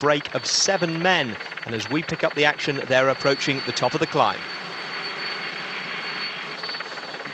break of 7 men. And as we pick up the action, they're approaching the top of the climb.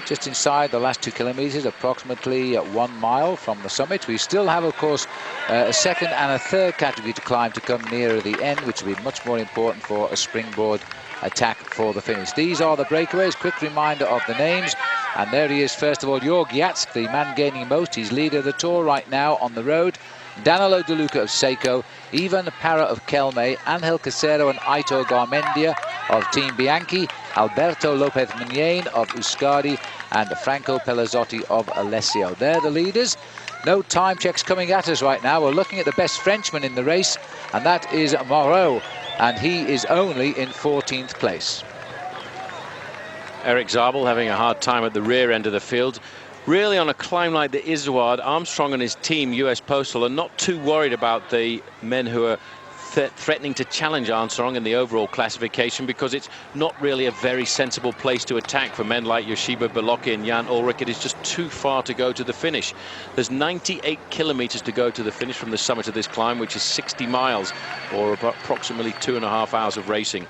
Just inside the last 2 kilometres, approximately 1 mile from the summit. We still have, of course, a second and a third category to climb to come nearer the end, which will be much more important for a springboard attack for the finish. These are the breakaways. Quick reminder of the names. And there he is, first of all, Jorg, the man gaining most. He's leader of the Tour right now on the road. Danilo De Luca of Seiko, Ivan Parra of Kelme, Angel Casero and Aitor Garmendia of Team Bianchi, Alberto Lopez Muniain of Euskadi, and Franco Pellizotti of Alessio. They're the leaders. No time checks coming at us right now. We're looking at the best Frenchman in the race, and that is Moreau, and he is only in 14th place. Eric Zabel having a hard time at the rear end of the field. Really, on a climb like the Izoard, Armstrong and his team, U.S. Postal, are not too worried about the men who are threatening to challenge Armstrong in the overall classification, because it's not really a very sensible place to attack for men like Yoshiba Beloki and Jan Ullrich. It is just too far to go to the finish. There's 98 kilometers to go to the finish from the summit of this climb, which is 60 miles, or approximately 2.5 hours of racing.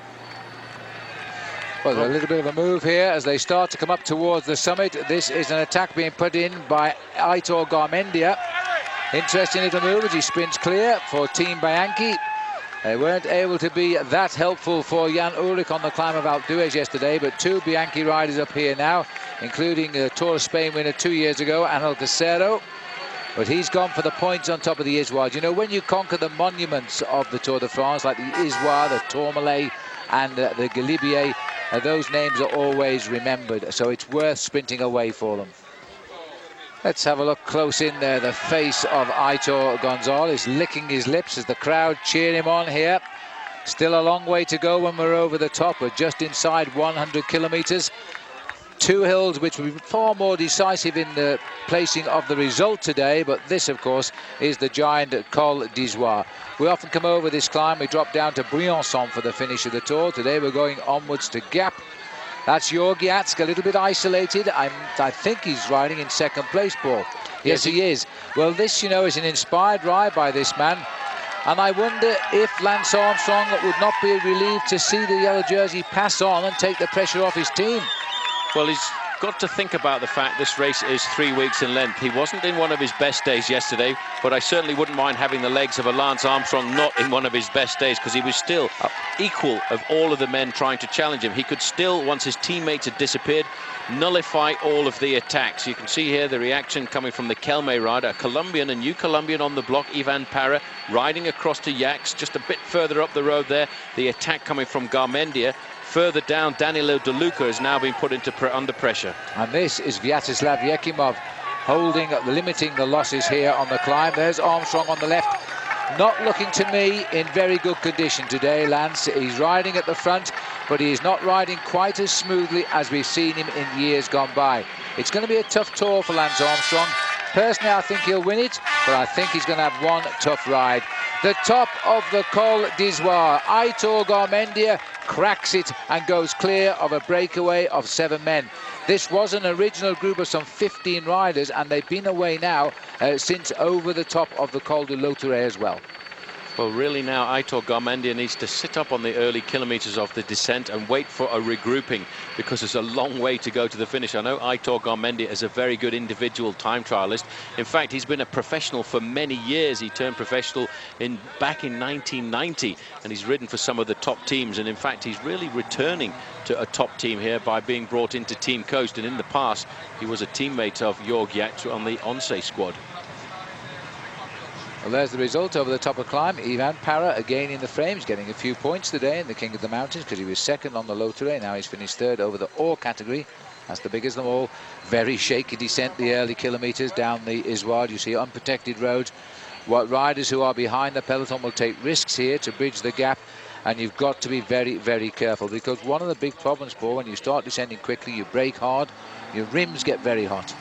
Well, a little bit of a move here as they start to come up towards the summit. This is an attack being put in by Aitor Garmendia. Interesting little move as he sprints clear for Team Bianchi. They weren't able to be that helpful for Jan Ullrich on the climb of Alpe d'Huez yesterday, but 2 Bianchi riders up here now, including the Tour of Spain winner 2 years ago, Angel Casero. But he's gone for the points on top of the Izoard. You know, when you conquer the monuments of the Tour de France, like the Izoard, the Tourmalet, and the Galibier, those names are always remembered, so it's worth sprinting away for them. Let's have a look close in there. The face of Aitor Gonzalez licking his lips as the crowd cheer him on here. Still a long way to go when we're over the top. We're just inside 100 kilometers. 2 hills which will be far more decisive in the placing of the result today, but this, of course, is the giant Col d'Izoard. We often come over this climb. We drop down to Briançon for the finish of the Tour. Today we're going onwards to Gap. That's Jorg, a little bit isolated. I think he's riding in 2nd place, Paul. Yes, he is. Well, this, you know, is an inspired ride by this man. And I wonder if Lance Armstrong would not be relieved to see the yellow jersey pass on and take the pressure off his team. Well, he's got to think about the fact this race is 3 weeks in length. He wasn't in one of his best days yesterday, but I certainly wouldn't mind having the legs of a Lance Armstrong not in one of his best days, because he was still equal of all of the men trying to challenge him. He could still, once his teammates had disappeared, nullify all of the attacks. You can see here the reaction coming from the Kelme rider, a Colombian, a new Colombian on the block, Ivan Parra, riding across to JAKSCHE, just a bit further up the road there. The attack coming from Garmendia. Further down, Danilo De Luca has now been put under pressure. And this is Vyacheslav Yekimov limiting the losses here on the climb. There's Armstrong on the left. Not looking to me in very good condition today, Lance. He's riding at the front, but he is not riding quite as smoothly as we've seen him in years gone by. It's going to be a tough Tour for Lance Armstrong. Personally, I think he'll win it, but I think he's going to have one tough ride. The top of the Col d'Izoard. Aitor Garmendia cracks it and goes clear of a breakaway of 7 men. This was an original group of some 15 riders, and they've been away now since over the top of the Col de Lauterre as well. Well, really now, Aitor Garmendia needs to sit up on the early kilometers of the descent and wait for a regrouping, because there's a long way to go to the finish. I know Aitor Garmendia is a very good individual time trialist. In fact, he's been a professional for many years. He turned professional back in 1990, and he's ridden for some of the top teams. And in fact, he's really returning to a top team here by being brought into Team Coast. And in the past, he was a teammate of Jorg on the Once squad. Well, there's the result over the top of climb. Ivan Parra again in the frames, getting a few points today in the King of the Mountains, because he was 2nd on the Lauterre. Now he's finished 3rd over the Or category. That's the biggest of them all. Very shaky descent the early kilometers down the Izoard. You see unprotected roads. What riders who are behind the peloton will take risks here to bridge the gap, and you've got to be very, very careful, because one of the big problems, Paul, when you start descending quickly, you brake hard, your rims get very hot.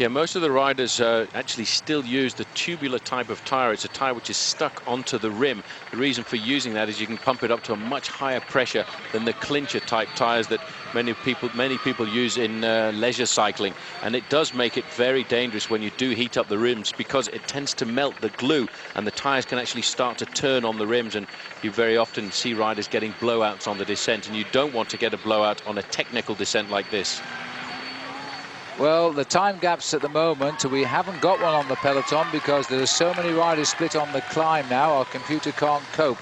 Yeah, most of the riders actually still use the tubular type of tyre. It's a tyre which is stuck onto the rim. The reason for using that is you can pump it up to a much higher pressure than the clincher type tyres that many people use in leisure cycling. And it does make it very dangerous when you do heat up the rims, because it tends to melt the glue and the tyres can actually start to turn on the rims, and you very often see riders getting blowouts on the descent, and you don't want to get a blowout on a technical descent like this. Well, the time gaps at the moment, we haven't got one on the peloton because there are so many riders split on the climb now. Our computer can't cope.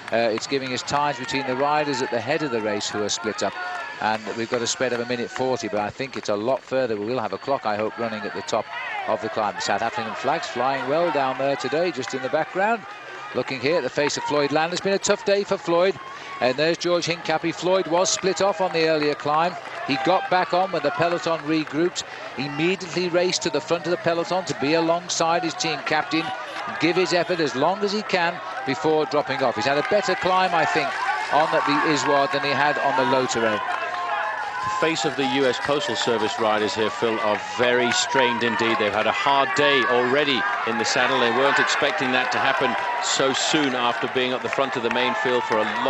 It's giving us times between the riders at the head of the race who are split up. And we've got a spread of 1:40, but I think it's a lot further. We will have a clock, I hope, running at the top of the climb. South African flags flying well down there today, just in the background. Looking here at the face of Floyd Land. It's been a tough day for Floyd. And there's George Hincapie. Floyd was split off on the earlier climb. He got back on when the peloton regrouped. Immediately raced to the front of the peloton to be alongside his team captain, give his effort as long as he can before dropping off. He's had a better climb, I think, on the Isward than he had on the low terrain. The face of the US Postal Service riders here, Phil, are very strained indeed. They've had a hard day already in the saddle. They weren't expecting that to happen so soon after being at the front of the main field for a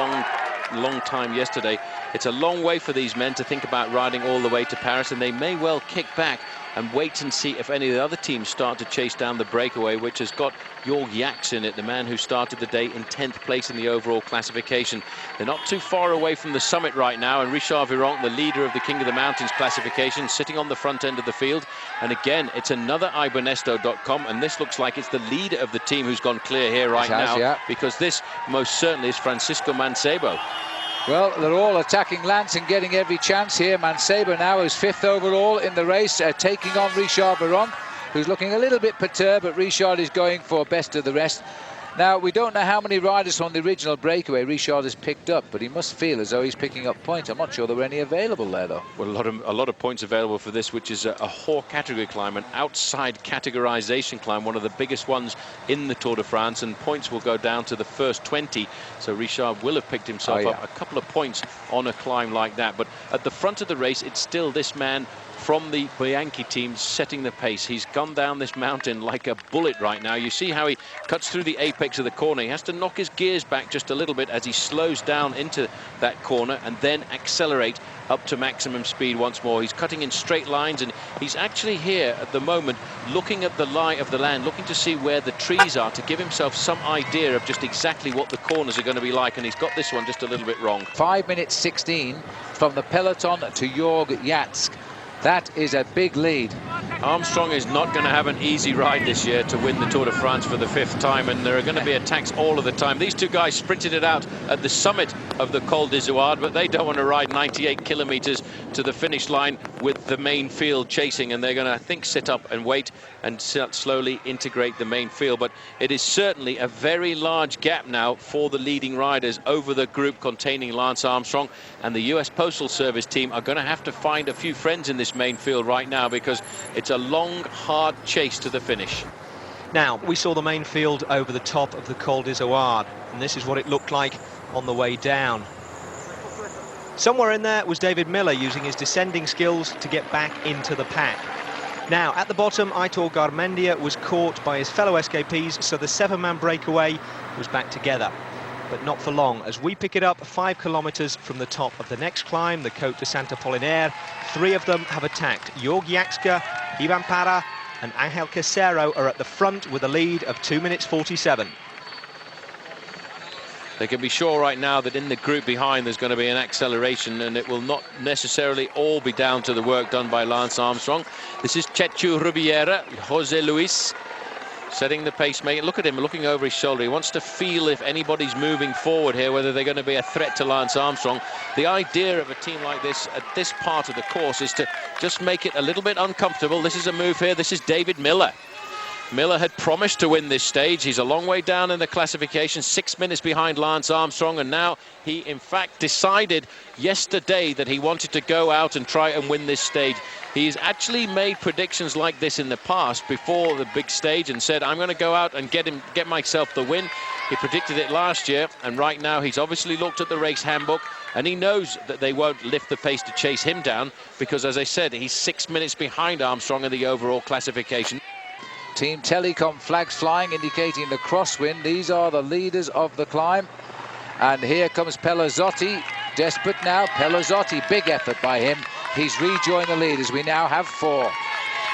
long time yesterday. It's a long way for these men to think about riding all the way to Paris, and they may well kick back and wait and see if any of the other teams start to chase down the breakaway, which has got Jorg Jaks in it, the man who started the day in 10th place in the overall classification. They're not too far away from the summit right now, and Richard Virenque, the leader of the King of the Mountains classification, sitting on the front end of the field. And again, it's another iBonesto.com, and this looks like it's the leader of the team who's gone clear here right now, yeah, because this most certainly is Francisco Mancebo. Well, they're all attacking Lance and getting every chance here. Mancebo now is 5th overall in the race, taking on Richard Virenque, who's looking a little bit perturbed, but Richard is going for best of the rest. Now, we don't know how many riders from the original breakaway Richard has picked up, but he must feel as though he's picking up points. I'm not sure there were any available there, though. Well, a lot of points available for this, which is a Hors category climb, an outside categorization climb, one of the biggest ones in the Tour de France, and points will go down to the first 20. So Richard will have picked himself up a couple of points on a climb like that. But at the front of the race, it's still this man from the Bianchi team setting the pace. He's gone down this mountain like a bullet right now. You see how he cuts through the apex of the corner. He has to knock his gears back just a little bit as he slows down into that corner and then accelerate up to maximum speed once more. He's cutting in straight lines, and he's actually here at the moment looking at the lie of the land, looking to see where the trees are to give himself some idea of just exactly what the corners are going to be like, and he's got this one just a little bit wrong. 5:16 from the peloton to Jorg Jaks. That is a big lead. Armstrong is not going to have an easy ride this year to win the Tour de France for the 5th time, and there are going to be attacks all of the time. These two guys sprinted it out at the summit of the Col d'Isouard, but they don't want to ride 98 kilometers to the finish line with the main field chasing, and they're going to, I think, sit up and wait and slowly integrate the main field. But it is certainly a very large gap now for the leading riders over the group containing Lance Armstrong, and the US Postal Service team are going to have to find a few friends in this main field right now, because it's a long, hard chase to the finish. Now, we saw the main field over the top of the Col d'Isouard, and this is what it looked like on the way down. Somewhere in there was David Miller using his descending skills to get back into the pack. Now, at the bottom, Aitor Garmendia was caught by his fellow escapees, so the 7-man breakaway was back together. But not for long, as we pick it up 5 kilometers from the top of the next climb, the Côte de Saint-Apollinaire. 3 of them have attacked. Jorg Jaks, Ivan PARRA and Angel Casero are at the front with a lead of 2:47. They can be sure right now that in the group behind there's going to be an acceleration, and it will not necessarily all be down to the work done by Lance Armstrong. This is Chechu Rubiera, Jose Luis, setting the pacemaker. Look at him looking over his shoulder. He wants to feel if anybody's moving forward here, whether they're going to be a threat to Lance Armstrong. The idea of a team like this at this part of the course is to just make it a little bit uncomfortable. This is a move here. This is David Miller. Miller had promised to win this stage. He's a long way down in the classification, 6 minutes behind Lance Armstrong, and now he in fact decided yesterday that he wanted to go out and try and win this stage. He's actually made predictions like this in the past before the big stage and said, I'm going to go out and get myself the win. He predicted it last year, and right now he's obviously looked at the race handbook, and he knows that they won't lift the pace to chase him down, because, as I said, he's 6 minutes behind Armstrong in the overall classification. Team Telecom flags flying, indicating the crosswind. These are the leaders of the climb. And here comes PELLIZOTTI, desperate now. PELLIZOTTI, big effort by him. He's rejoined the leaders. We now have 4.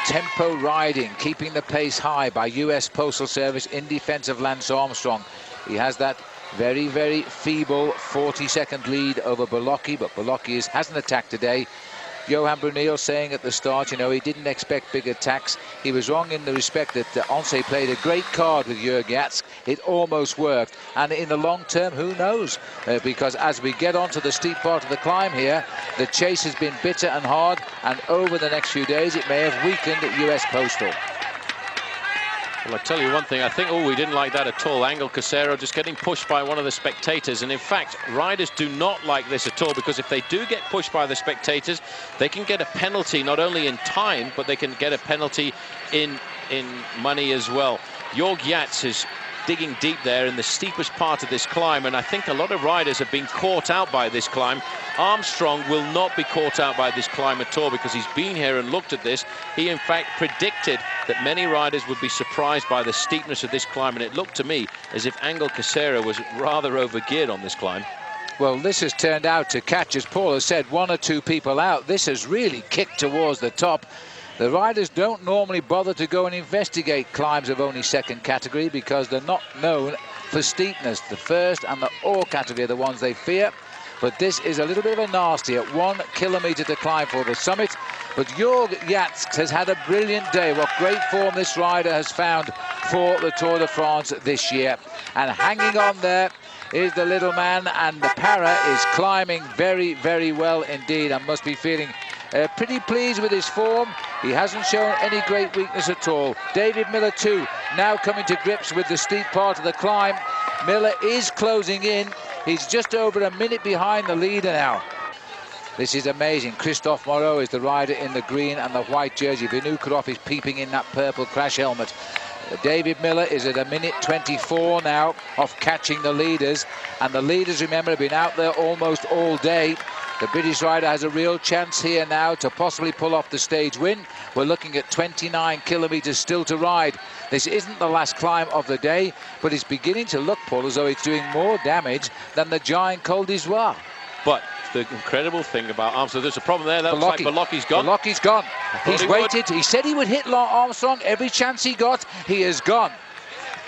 Tempo riding, keeping the pace high by US Postal Service in defense of Lance Armstrong. He has that very, very feeble 40-second lead over Bolocchi, but Bolocchi hasn't attacked today. Johan Brunel saying at the start, you know, he didn't expect big attacks. He was wrong in the respect that Once played a great card with JORG. It almost worked. And in the long term, who knows? Because as we get onto the steep part of the climb here, the chase has been bitter and hard. And over the next few days, it may have weakened US Postal. Well, I tell you one thing, I think, we didn't like that at all. Angel Casero just getting pushed by one of the spectators. And in fact, riders do not like this at all, because if they do get pushed by the spectators, they can get a penalty, not only in time, but they can get a penalty in money as well. JORG is digging deep there in the steepest part of this climb, and I think a lot of riders have been caught out by this climb. Armstrong will not be caught out by this climb at all, because he's been here and looked at this. He in fact predicted that many riders would be surprised by the steepness of this climb, and it looked to me as if Angel Casero was rather overgeared on this climb. Well, this has turned out to catch, as Paul has said, 1 or 2 people out. This has really kicked towards the top. The riders don't normally bother to go and investigate climbs of only second category, because they're not known for steepness. The first and the ore category are the ones they fear. But this is a little bit of a nasty at 1 kilometre to climb for the summit. But JORG has had a brilliant day. What great form this rider has found for the Tour de France this year. And hanging on there is the little man, and the PARRA is climbing very, very well indeed, and must be feeling pretty pleased with his form. He hasn't shown any great weakness at all. David Miller too, now coming to grips with the steep part of the climb. Miller is closing in. He's just over a minute behind the leader now. This is amazing. Christophe Moreau is the rider in the green and the white jersey. Vinokourov is peeping in that purple crash helmet. David Miller is at 1:24 now of catching the leaders. And the leaders, remember, have been out there almost all day. The British rider has a real chance here now to possibly pull off the stage win. We're looking at 29 kilometres still to ride. This isn't the last climb of the day, but it's beginning to look, Paul, as though it's doing more damage than the giant Col d'Ivoire. But the incredible thing about Armstrong, there's a problem there. That looks like Bolocchi's gone. Bolocchi's gone. He's waited. He said he would hit Armstrong every chance he got. He is gone.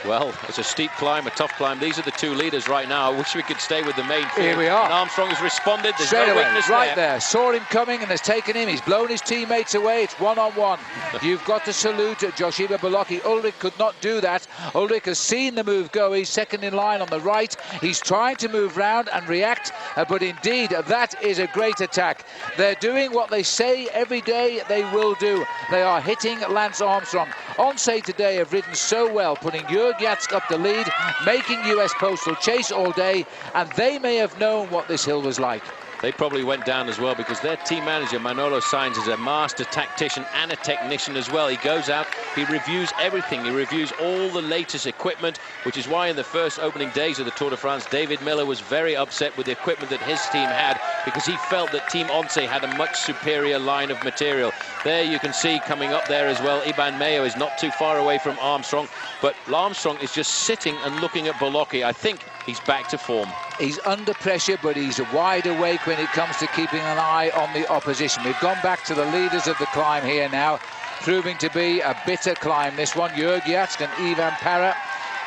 Well, it's a steep climb, a tough climb. These are the 2 leaders right now. I wish we could stay with the main field. Here we are. And Armstrong has responded. There's straight no away, weakness right there. Saw him coming and has taken him. He's blown his teammates away. It's 1-on-1. You've got to salute Joshua Bolocchi. Ullrich could not do that. Ullrich has seen the move go. He's second in line on the right. He's trying to move round and react, but indeed, that is a great attack. They're doing what they say every day they will do. They are hitting Lance Armstrong. Once today have ridden so well, putting JORG up the lead, making US Postal chase all day, and they may have known what this hill was like. They probably went down as well, because their team manager, Manolo Sainz, is a master tactician and a technician as well. He goes out, he reviews everything. He reviews all the latest equipment, which is why in the first opening days of the Tour de France, David Miller was very upset with the equipment that his team had, because he felt that Team Once had a much superior line of material. There you can see coming up there as well, Iban Mayo is not too far away from Armstrong, but Armstrong is just sitting and looking at Bolocchi. I think he's back to form. He's under pressure, but he's wide awake when it comes to keeping an eye on the opposition. We've gone back to the leaders of the climb here now, proving to be a bitter climb. This one, JORG and Ivan PARRA.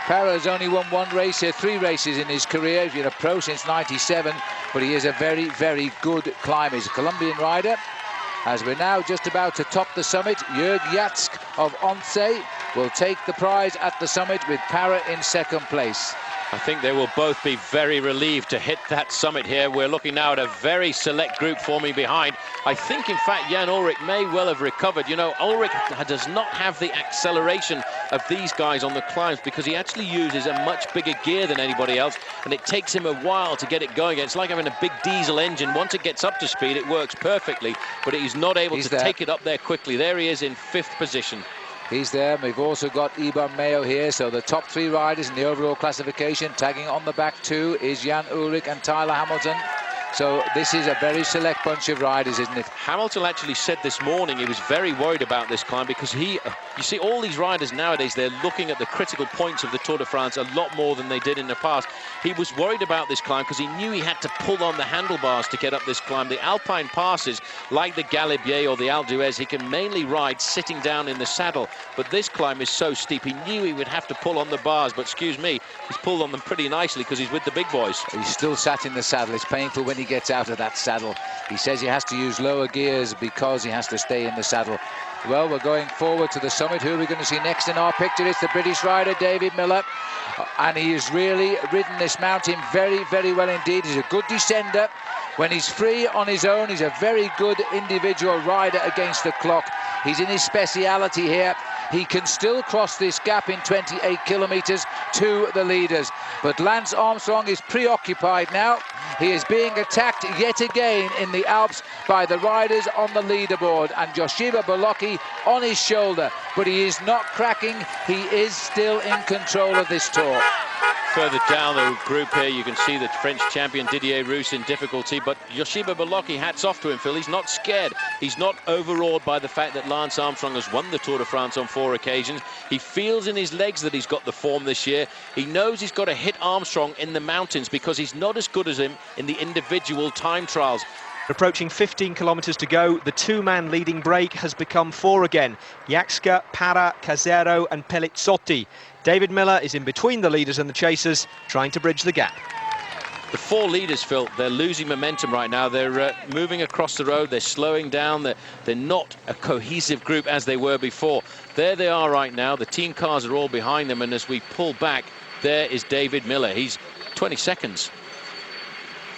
PARRA has only won 1 race here, 3 races in his career. He's been a pro since '97, but he is a very, very good climber. He's a Colombian rider. As we're now just about to top the summit, JORG of Once will take the prize at the summit, with PARRA in second place. I think they will both be very relieved to hit that summit here. We're looking now at a very select group forming behind. I think, in fact, Jan Ullrich may well have recovered. You know, Ullrich does not have the acceleration of these guys on the climbs, because he actually uses a much bigger gear than anybody else, and it takes him a while to get it going. It's like having a big diesel engine. Once it gets up to speed, it works perfectly, but he's not able to take it up there quickly. There he is in 5th position. He's there. We've also got Iban Mayo here. So the top 3 riders in the overall classification. Tagging on the back 2 is Jan Ullrich and Tyler Hamilton. So this is a very select bunch of riders, isn't it? Hamilton actually said this morning he was very worried about this climb because you see all these riders nowadays, they're looking at the critical points of the Tour de France a lot more than they did in the past. He was worried about this climb because he knew he had to pull on the handlebars to get up this climb. The Alpine passes, like the Galibier or the Alpe d'Huez, he can mainly ride sitting down in the saddle. But this climb is so steep, he knew he would have to pull on the bars. But excuse me, he's pulled on them pretty nicely because he's with the big boys. He's still sat in the saddle. It's painful when he gets out of that saddle. He says he has to use lower gears because he has to stay in the saddle. Well, we're going forward to the summit. Who are we going to see next in our picture? It's the British rider, David Millar. And he has really ridden this mountain very, very well indeed. He's a good descender. When he's free on his own, he's a very good individual rider against the clock. He's in his speciality here. He can still cross this gap in 28 kilometers to the leaders. But Lance Armstrong is preoccupied now. He is being attacked yet again in the Alps by the riders on the leaderboard. And Joshiba Bolocki on his shoulder. But he is not cracking. He is still in control of this Tour. Further down the group here, you can see the French champion Didier Rousse in difficulty, but Joshiba Bolocki, hats off to him, Phil. He's not scared. He's not overawed by the fact that Lance Armstrong has won the Tour de France on 4 occasions. He feels in his legs that he's got the form this year. He knows he's got to hit Armstrong in the mountains because he's not as good as him in the individual time trials. Approaching 15 kilometres to go, the 2-man leading break has become 4 again. JAKSCHE, PARRA, Casero and PELLIZOTTI. David Millar is in between the leaders and the chasers, trying to bridge the gap. The 4 leaders, Phil, they're losing momentum right now. They're moving across the road. They're slowing down. They're not a cohesive group as they were before. There they are right now. The team cars are all behind them. And as we pull back, there is David Millar. He's 20 seconds.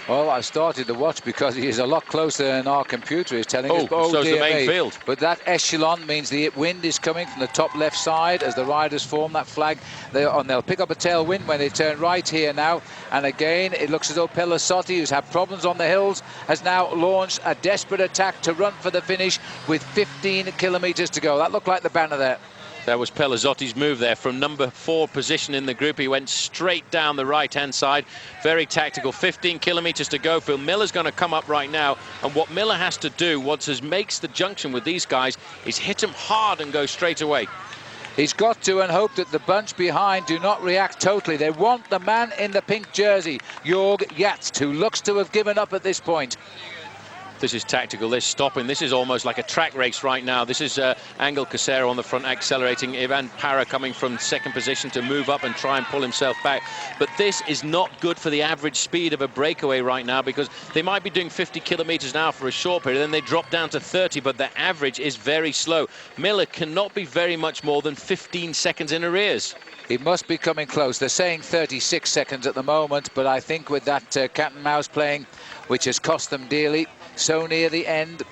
Well, I started to watch because he is a lot closer than our computer is telling us. Oh, so's the main field. But that echelon means the wind is coming from the top left side as the riders form that flag. They'll pick up a tailwind when they turn right here now. And again, it looks as though PELLIZOTTI, who's had problems on the hills, has now launched a desperate attack to run for the finish with 15 kilometers to go. That looked like the banner there. That was Pellizzotti's move there. From number 4 position in the group, he went straight down the right-hand side. Very tactical. 15 kilometers to go. Phil Millar's going to come up right now. And what Millar has to do, once he makes the junction with these guys, is hit them hard and go straight away. He's got to and hope that the bunch behind do not react totally. They want the man in the pink jersey, JORG, who looks to have given up at this point. This is tactical, this stopping. This is almost like a track race right now. This is Angel Casero on the front accelerating. Ivan Parra coming from 2nd position to move up and try and pull himself back. But this is not good for the average speed of a breakaway right now because they might be doing 50 kilometers an hour for a short period, then they drop down to 30, but the average is very slow. Millar cannot be very much more than 15 seconds in arrears. He must be coming close. They're saying 36 seconds at the moment, but I think with that cat and mouse playing, which has cost them dearly, so near the end,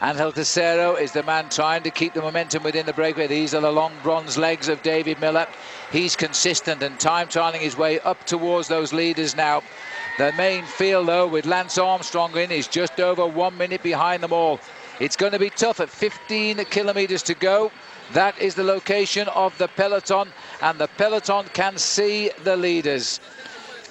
Angel Casero is the man trying to keep the momentum within the breakaway. These are the long bronze legs of David Millar. He's consistent and time trialing his way up towards those leaders now. The main field, though, with Lance Armstrong in, is just over 1 minute behind them all. It's going to be tough at 15 kilometers to go. That is the location of the peloton, and the peloton can see the leaders.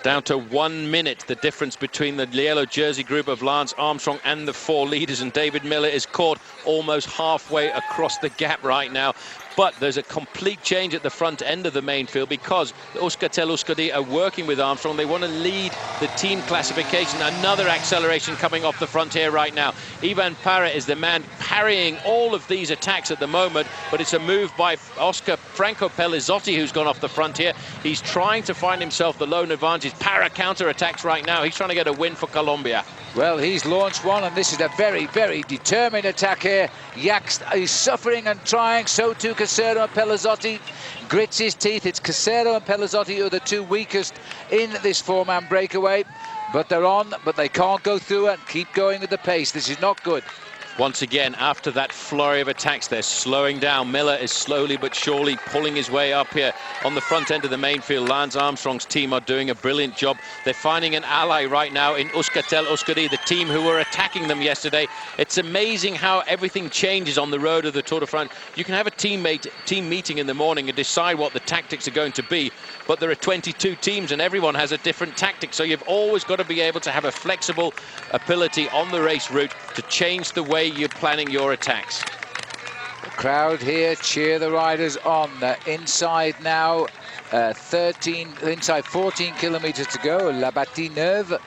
Down to 1 minute, the difference between the yellow jersey group of Lance Armstrong and the 4 leaders, and David Millar is caught almost halfway across the gap right now. But there's a complete change at the front end of the main field because Euskaltel-Euskadi are working with Armstrong. They want to lead the team classification. Another acceleration coming off the front here right now. Ivan Parra is the man parrying all of these attacks at the moment, but it's a move by Franco Pellizotti who's gone off the front here. He's trying to find himself the lone advantage. Parra counter-attacks right now. He's trying to get a win for Colombia. Well, he's launched one, and this is a very, very determined attack here. JAKSCHE is suffering and trying, so too Casero and Pellizotti. Grits his teeth. It's Casero and Pellizotti who are the 2 weakest in this 4-man breakaway. But they're on, but they can't go through and keep going with the pace. This is not good. Once again, after that flurry of attacks, they're slowing down. Miller is slowly but surely pulling his way up here on the front end of the main field. Lance Armstrong's team are doing a brilliant job. They're finding an ally right now in Euskaltel Euskadi, the team who were attacking them yesterday. It's amazing how everything changes on the road of the Tour de France. You can have a team meeting in the morning and decide what the tactics are going to be, but there are 22 teams and everyone has a different tactic. So you've always got to be able to have a flexible ability on the race route to change the way you're planning your attacks. The crowd here cheer the riders on. Inside now, inside 14 kilometers to go, La Bâtie-Neuve.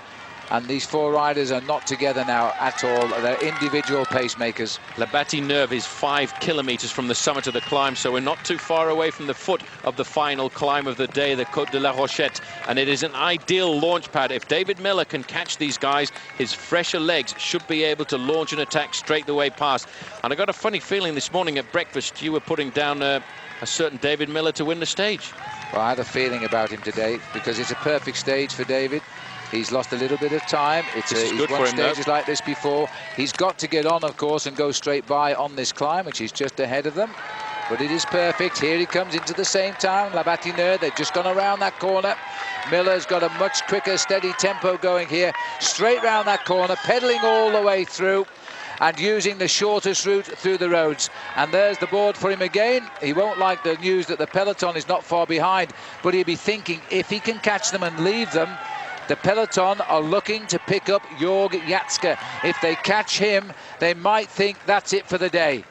And these four riders are not together now at all. They're individual pacemakers. La Bâtie-Neuve is 5 kilometers from the summit of the climb, so we're not too far away from the foot of the final climb of the day, the Côte de la Rochette. And it is an ideal launch pad. If David Miller can catch these guys, his fresher legs should be able to launch an attack straight the way past. And I got a funny feeling this morning at breakfast, you were putting down a certain David Miller to win the stage. Well, I had a feeling about him today because it's a perfect stage for David. He's lost a little bit of time. He's won stages like this before. He's got to get on, of course, and go straight by on this climb, which is just ahead of them. But it is perfect. Here he comes into the same town, La Bâtie-Neuve. They've just gone around that corner. Miller's got a much quicker, steady tempo going here. Straight round that corner, pedaling all the way through and using the shortest route through the roads. And there's the board for him again. He won't like the news that the peloton is not far behind, but he'll be thinking if he can catch them and leave them, the peloton are looking to pick up JORG JAKSCHE. If they catch him, they might think that's it for the day.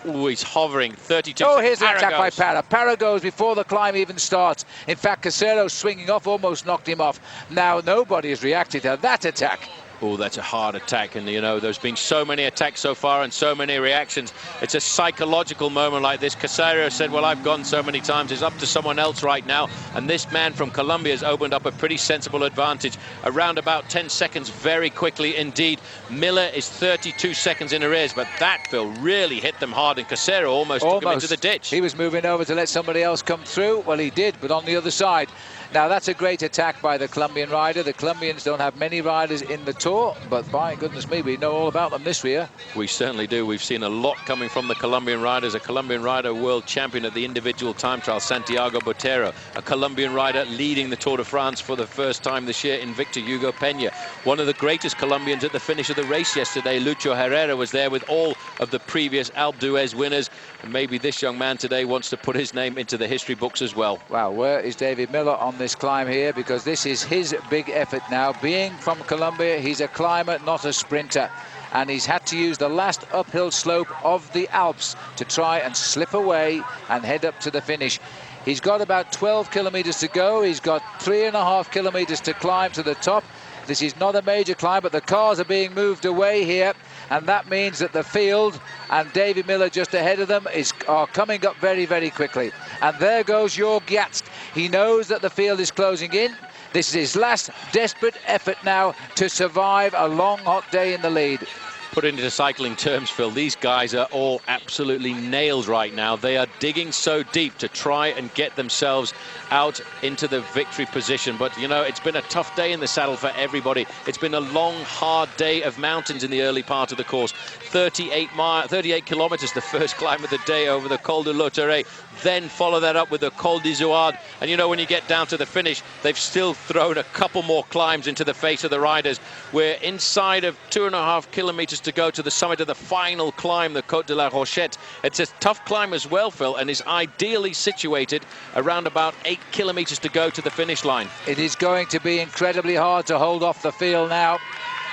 Oh, he's hovering. 32. Oh, here's an attack by PARRA. PARRA goes before the climb even starts. In fact, Casero swinging off almost knocked him off. Now nobody has reacted to that attack. Oh, that's a hard attack, and you know there's been so many attacks so far and so many reactions. It's a psychological moment like this. Casero said, well, I've gone so many times, it's up to someone else right now, and this man from Colombia has opened up a pretty sensible advantage. Around about 10 seconds very quickly indeed. Miller is 32 seconds in arrears, but that, Phil, really hit them hard, and Casero almost took him into the ditch. He was moving over to let somebody else come through. Well, he did, but on the other side. Now, that's a great attack by the Colombian rider. The Colombians don't have many riders in the Tour, but by goodness me, we know all about them this year. We certainly do. We've seen a lot coming from the Colombian riders. A Colombian rider world champion at the individual time trial, Santiago Botero. A Colombian rider leading the Tour de France for the first time this year in Victor Hugo Peña. One of the greatest Colombians at the finish of the race yesterday, Lucho Herrera, was there with all of the previous Alpe d'Huez winners. And maybe this young man today wants to put his name into the history books as well. Wow, where is David Miller on this climb here? Because this is his big effort now. Being from Colombia, he's a climber, not a sprinter. And he's had to use the last uphill slope of the Alps to try and slip away and head up to the finish. He's got about 12 kilometers to go. He's got 3.5 kilometers to climb to the top. This is not a major climb, but the cars are being moved away here. And that means that the field and David Miller just ahead of them are coming up very, very quickly. And there goes JORG JAKSCHE. He knows that the field is closing in. This is his last desperate effort now to survive a long, hot day in the lead. Put it into cycling terms, Phil, these guys are all absolutely nailed right now. They are digging so deep to try and get themselves out into the victory position. But, you know, it's been a tough day in the saddle for everybody. It's been a long, hard day of mountains in the early part of the course. 38 kilometers, the first climb of the day over the Col de l'Autoret. Then follow that up with the Col d'Izoard. And, you know, when you get down to the finish, they've still thrown a couple more climbs into the face of the riders. We're inside of 2.5 kilometers to go to the summit of the final climb, the Côte de la Rochette. It's a tough climb as well, Phil, and is ideally situated around about 8 kilometers to go to the finish line. It is going to be incredibly hard to hold off the field now,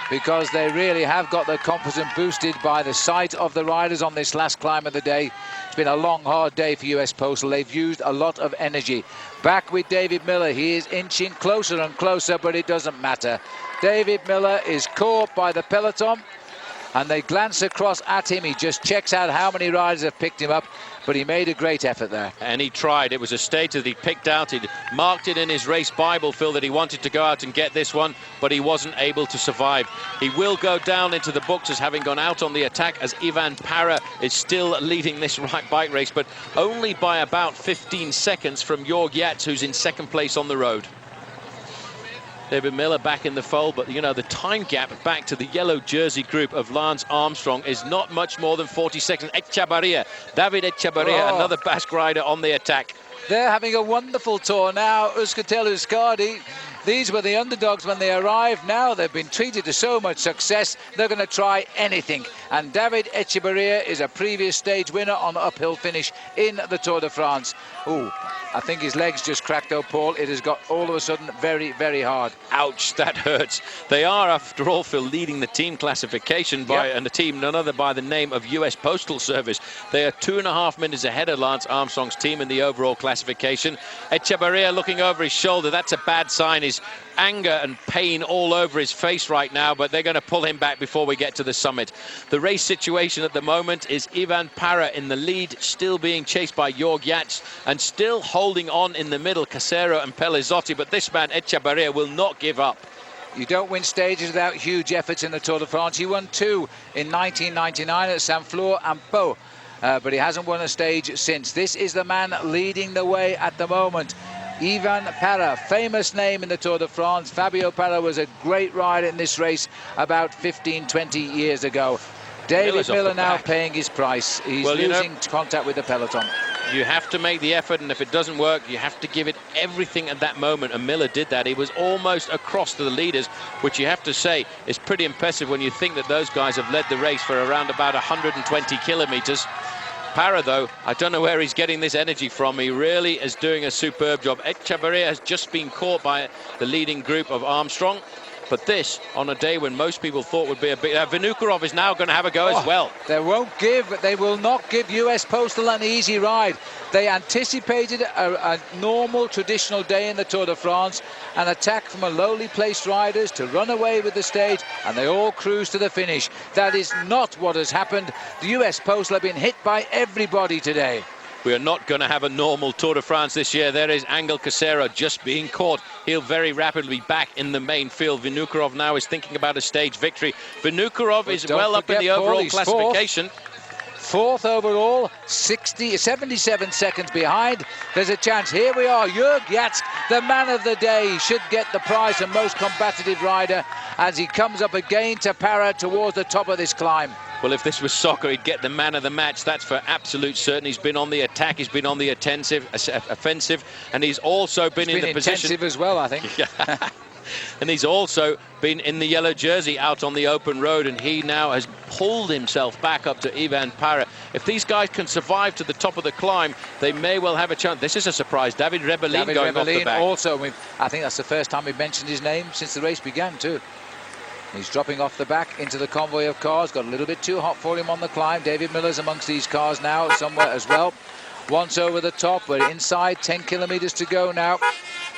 because they really have got their confidence boosted by the sight of the riders on this last climb of the day. It's been a long, hard day for US Postal. They've used a lot of energy. Back with David Miller. He is inching closer and closer, but it doesn't matter. David Miller is caught by the peloton, and they glance across at him. He just checks out how many riders have picked him up, but he made a great effort there. And he tried. It was a stage that he picked out. He'd marked it in his race Bible, Phil, that he wanted to go out and get this one, but he wasn't able to survive. He will go down into the books as having gone out on the attack, as Ivan PARRA is still leading this bike race, but only by about 15 seconds from JORG JAKSCHE, who's in second place on the road. David Miller back in the fold, but you know, the time gap back to the yellow jersey group of Lance Armstrong is not much more than 40 seconds. David Etxebarria, another Basque rider on the attack. They're having a wonderful tour now. Euskadi, these were the underdogs when they arrived. Now they've been treated to so much success, they're going to try anything. And David Etxebarria is a previous stage winner on uphill finish in the Tour de France. Ooh, I think his legs just cracked, though, Paul. It has got all of a sudden very, very hard. Ouch, that hurts. They are, after all, Phil, leading the team classification by and a team none other by the name of U.S. Postal Service. They are 2.5 minutes ahead of Lance Armstrong's team in the overall classification. Etxebarria looking over his shoulder. That's a bad sign. His anger and pain all over his face right now, but they're going to pull him back before we get to the summit. The race situation at the moment is Ivan Parra in the lead, still being chased by Jorg Jatzsch, and still holding on in the middle, Casero and Pellizotti, but this man Etxebarria will not give up. You don't win stages without huge efforts in the Tour de France. He won 2 in 1999 at Saint-Flour and Pau, but he hasn't won a stage since. This is the man leading the way at the moment. Ivan Parra, famous name in the Tour de France. Fabio Parra was a great rider in this race about 15-20 years ago. David Miller now paying his price. He's losing contact with the peloton. You have to make the effort, and if it doesn't work, you have to give it everything at that moment, and Miller did that. He was almost across to the leaders, which you have to say is pretty impressive when you think that those guys have led the race for around about 120 kilometers. Parra, though, I don't know where he's getting this energy from. He really is doing a superb job. Etxebarria has just been caught by the leading group of Armstrong. But this, on a day when most people thought would be a big... Vinokourov is now going to have a go as well. They will not give US Postal an easy ride. They anticipated a normal, traditional day in the Tour de France, an attack from a lowly placed riders to run away with the stage, and they all cruise to the finish. That is not what has happened. The US Postal have been hit by everybody today. We are not going to have a normal Tour de France this year. There is Angel Casero just being caught. He'll very rapidly be back in the main field. Vinokourov now is thinking about a stage victory. Vinokourov is well up in the overall classification. Fourth overall, 77 seconds behind. There's a chance. Here we are. Jorg Jatzsch, the man of the day, should get the prize for most combative rider as he comes up again to Parra towards the top of this climb. Well, if this was soccer, he'd get the man of the match. That's for absolute certain. He's been on the attack. He's been on the offensive, and he's also been in the position. Intensive as well, I think. And he's also been in the yellow jersey out on the open road, and he now has pulled himself back up to Ivan Parra. If these guys can survive to the top of the climb, they may well have a chance. This is a surprise. David Rebellin going off the back. Also, I think that's the first time we've mentioned his name since the race began too. He's dropping off the back into the convoy of cars. Got a little bit too hot for him on the climb. David Miller's amongst these cars now somewhere as well. Once over the top, we're inside, 10 kilometers to go now.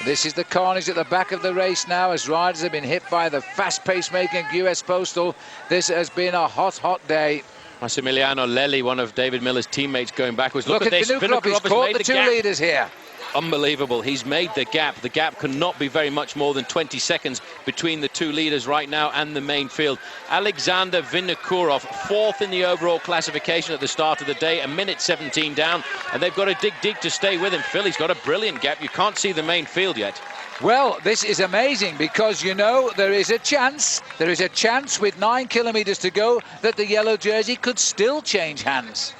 This is the carnage at the back of the race now as riders have been hit by the fast pacemaking US Postal. This has been a hot, hot day. Massimiliano Lelli, one of David Miller's teammates, going backwards. Look at this. Vinokourov, he's caught the two leaders here. Unbelievable. He's made the gap. The gap cannot be very much more than 20 seconds between the two leaders right now and the main field. Alexander Vinokourov, fourth in the overall classification at the start of the day, a minute 17 down, and they've got to dig deep to stay with him. Phil, he's got a brilliant gap. You can't see the main field yet. Well, this is amazing because, you know, there is a chance with 9 kilometers to go that the yellow jersey could still change hands.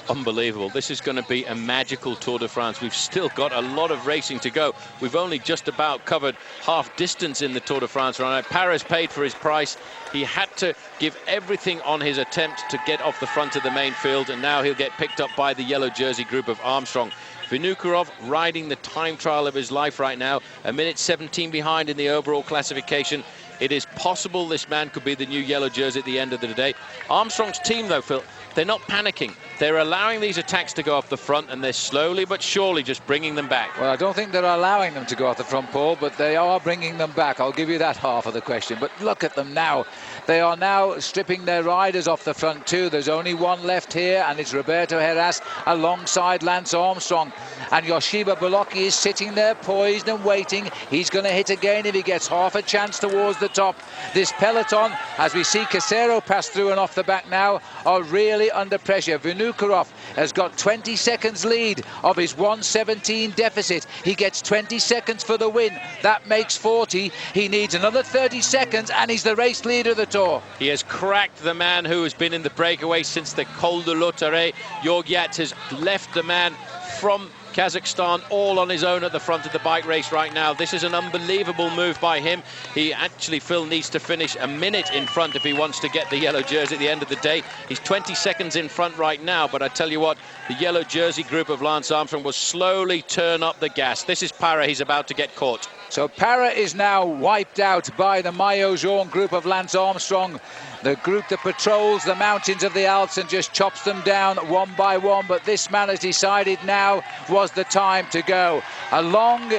Unbelievable. This is going to be a magical Tour de France. We've still got a lot of racing to go. We've only just about covered half distance in the Tour de France right now. Parra's paid for his price. He had to give everything on his attempt to get off the front of the main field, and now he'll get picked up by the yellow jersey group of Armstrong. Vinokourov riding the time trial of his life right now, a minute 17 behind in the overall classification. It is possible this man could be the new yellow jersey at the end of the day. Armstrong's team, though, Phil, they're not panicking. They're allowing these attacks to go off the front, and they're slowly but surely just bringing them back. Well, I don't think they're allowing them to go off the front, Paul, but they are bringing them back. I'll give you that half of the question. But look at them now. They are now stripping their riders off the front too. There's only one left here, and it's Roberto HERAS alongside Lance Armstrong. And Yoshiba Bolocki is sitting there poised and waiting. He's going to hit again if he gets half a chance towards the top. This peloton, as we see Casero pass through and off the back now, are really under pressure. Vinokourov Vinokourov has got 20 seconds lead of his 1:17 deficit. He gets 20 seconds for the win. That makes 40. He needs another 30 seconds, and he's the race leader of the Tour. He has cracked the man who has been in the breakaway since the Col de l'Ottare. JORG has left the man from Kazakhstan all on his own at the front of the bike race right now. This is an unbelievable move by him. He actually, Phil, needs to finish a minute in front if he wants to get the yellow jersey at the end of the day. He's 20 seconds in front right now, but I tell you what, the yellow jersey group of Lance Armstrong will slowly turn up the gas. This is PARRA. He's about to get caught. So PARRA is now wiped out by the Maillot Jaune group of Lance Armstrong, the group that patrols the mountains of the Alps and just chops them down one by one. But this man has decided now was the time to go. A long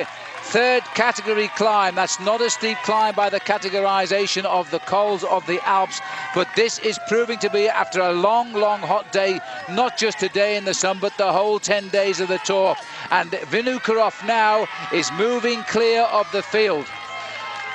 third category climb. That's not a steep climb by the categorization of the cols of the Alps, but this is proving to be, after a long hot day, not just today in the sun, but the whole 10 days of the Tour. And Vinokourov now is moving clear of the field.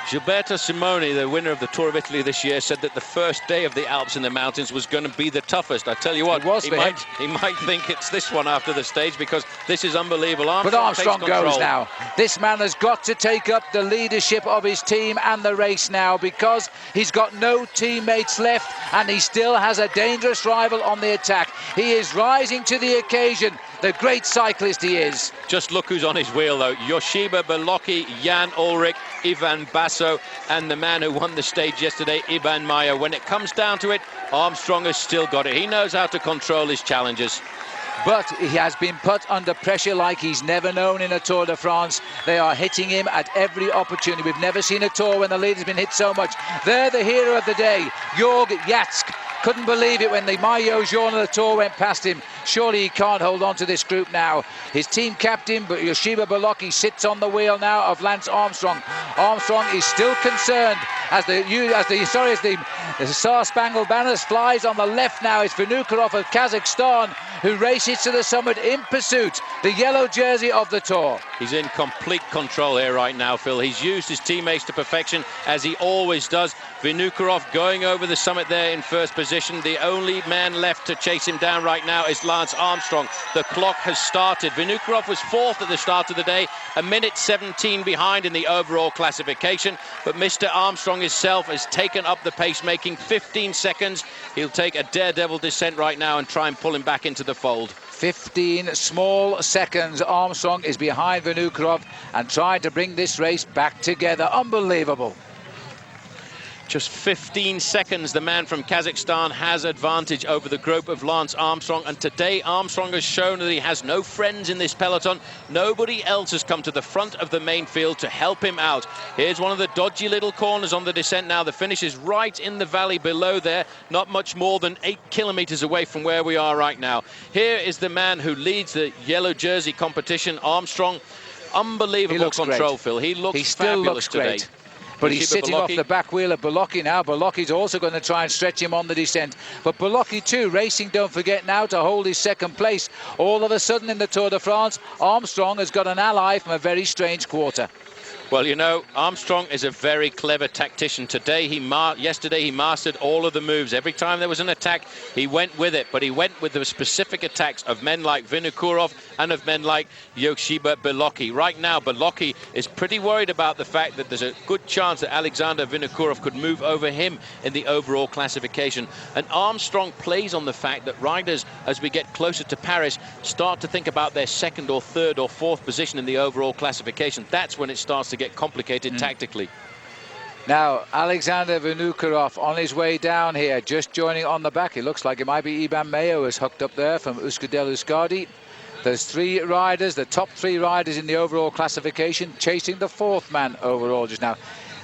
Gilberto Simoni, the winner of the Tour of Italy this year, said that the first day of the Alps in the mountains was going to be the toughest. I tell you what, he might think it's this one after the stage, because this is unbelievable. But Armstrong goes now. This man has got to take up the leadership of his team and the race now, because he's got no teammates left and he still has a dangerous rival on the attack. He is rising to the occasion. The great cyclist he is. Just look who's on his wheel, though. Yoshiba Belocchi, Jan Ullrich, Ivan Basso, and the man who won the stage yesterday, Iban Mayo. When it comes down to it, Armstrong has still got it. He knows how to control his challenges. But he has been put under pressure like he's never known in a Tour de France. They are hitting him at every opportunity. We've never seen a Tour when the leader's been hit so much. They're the hero of the day, JORG. Couldn't believe it when the Maillot Jaune of the Tour went past him. Surely he can't hold on to this group now. His team captain, but Yoshiba Belocchi, sits on the wheel now of Lance Armstrong. Armstrong is still concerned as the Star Spangled Banner flies on the left now. It's Vinokourov of Kazakhstan who races to the summit in pursuit, the yellow jersey of the Tour. He's in complete control here right now, Phil. He's used his teammates to perfection, as he always does. Vinokourov going over the summit there in first position. The only man left to chase him down right now is Lance Armstrong. The clock has started. Vinokourov was fourth at the start of the day, a minute 17 behind in the overall classification, but Mr. Armstrong himself has taken up the pace, making 15 seconds. He'll take a daredevil descent right now and try and pull him back into the fold. 15 small seconds. Armstrong is behind Vinokourov and trying to bring this race back together. Unbelievable. Just 15 seconds, the man from Kazakhstan has advantage over the group of Lance Armstrong. And today, Armstrong has shown that he has no friends in this peloton. Nobody else has come to the front of the main field to help him out. Here's one of the dodgy little corners on the descent now. The finish is right in the valley below there, not much more than 8 kilometers away from where we are right now. Here is the man who leads the yellow jersey competition, Armstrong. Unbelievable control, great. Phil. He looks still fabulous looks great. today. But he's sitting off the back wheel of Belocchi now. Belocchi's also going to try and stretch him on the descent. But Belocchi too, racing, don't forget now, to hold his second place. All of a sudden in the Tour de France, Armstrong has got an ally from a very strange quarter. Well, you know, Armstrong is a very clever tactician. Yesterday he mastered all of the moves. Every time there was an attack, he went with it. But he went with the specific attacks of men like Vinokourov and of men like Yoshiba Belocchi. Right now, Belocchi is pretty worried about the fact that there's a good chance that Alexander Vinokourov could move over him in the overall classification. And Armstrong plays on the fact that riders, as we get closer to Paris, start to think about their second or third or fourth position in the overall classification. That's when it starts to get complicated tactically. Now, Alexander Vinokourov on his way down here, just joining on the back. It looks like it might be Iban Mayo is hooked up there from Euskadi. There's 3 riders, the top 3 riders in the overall classification, chasing the 4th man overall just now.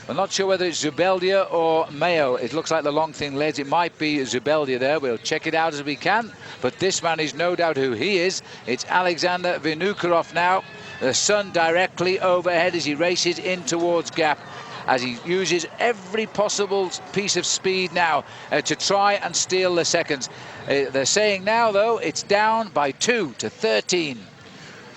We're not sure whether it's Zubeldia or Mayo. It looks like the long thing leads. It might be Zubeldia there. We'll check it out as we can. But this man is no doubt who he is. It's Alexander Vinokourov now. The sun directly overhead as he races in towards Gap, as he uses every possible piece of speed now to try and steal the seconds. They're saying now, though, it's down by 2 to 13.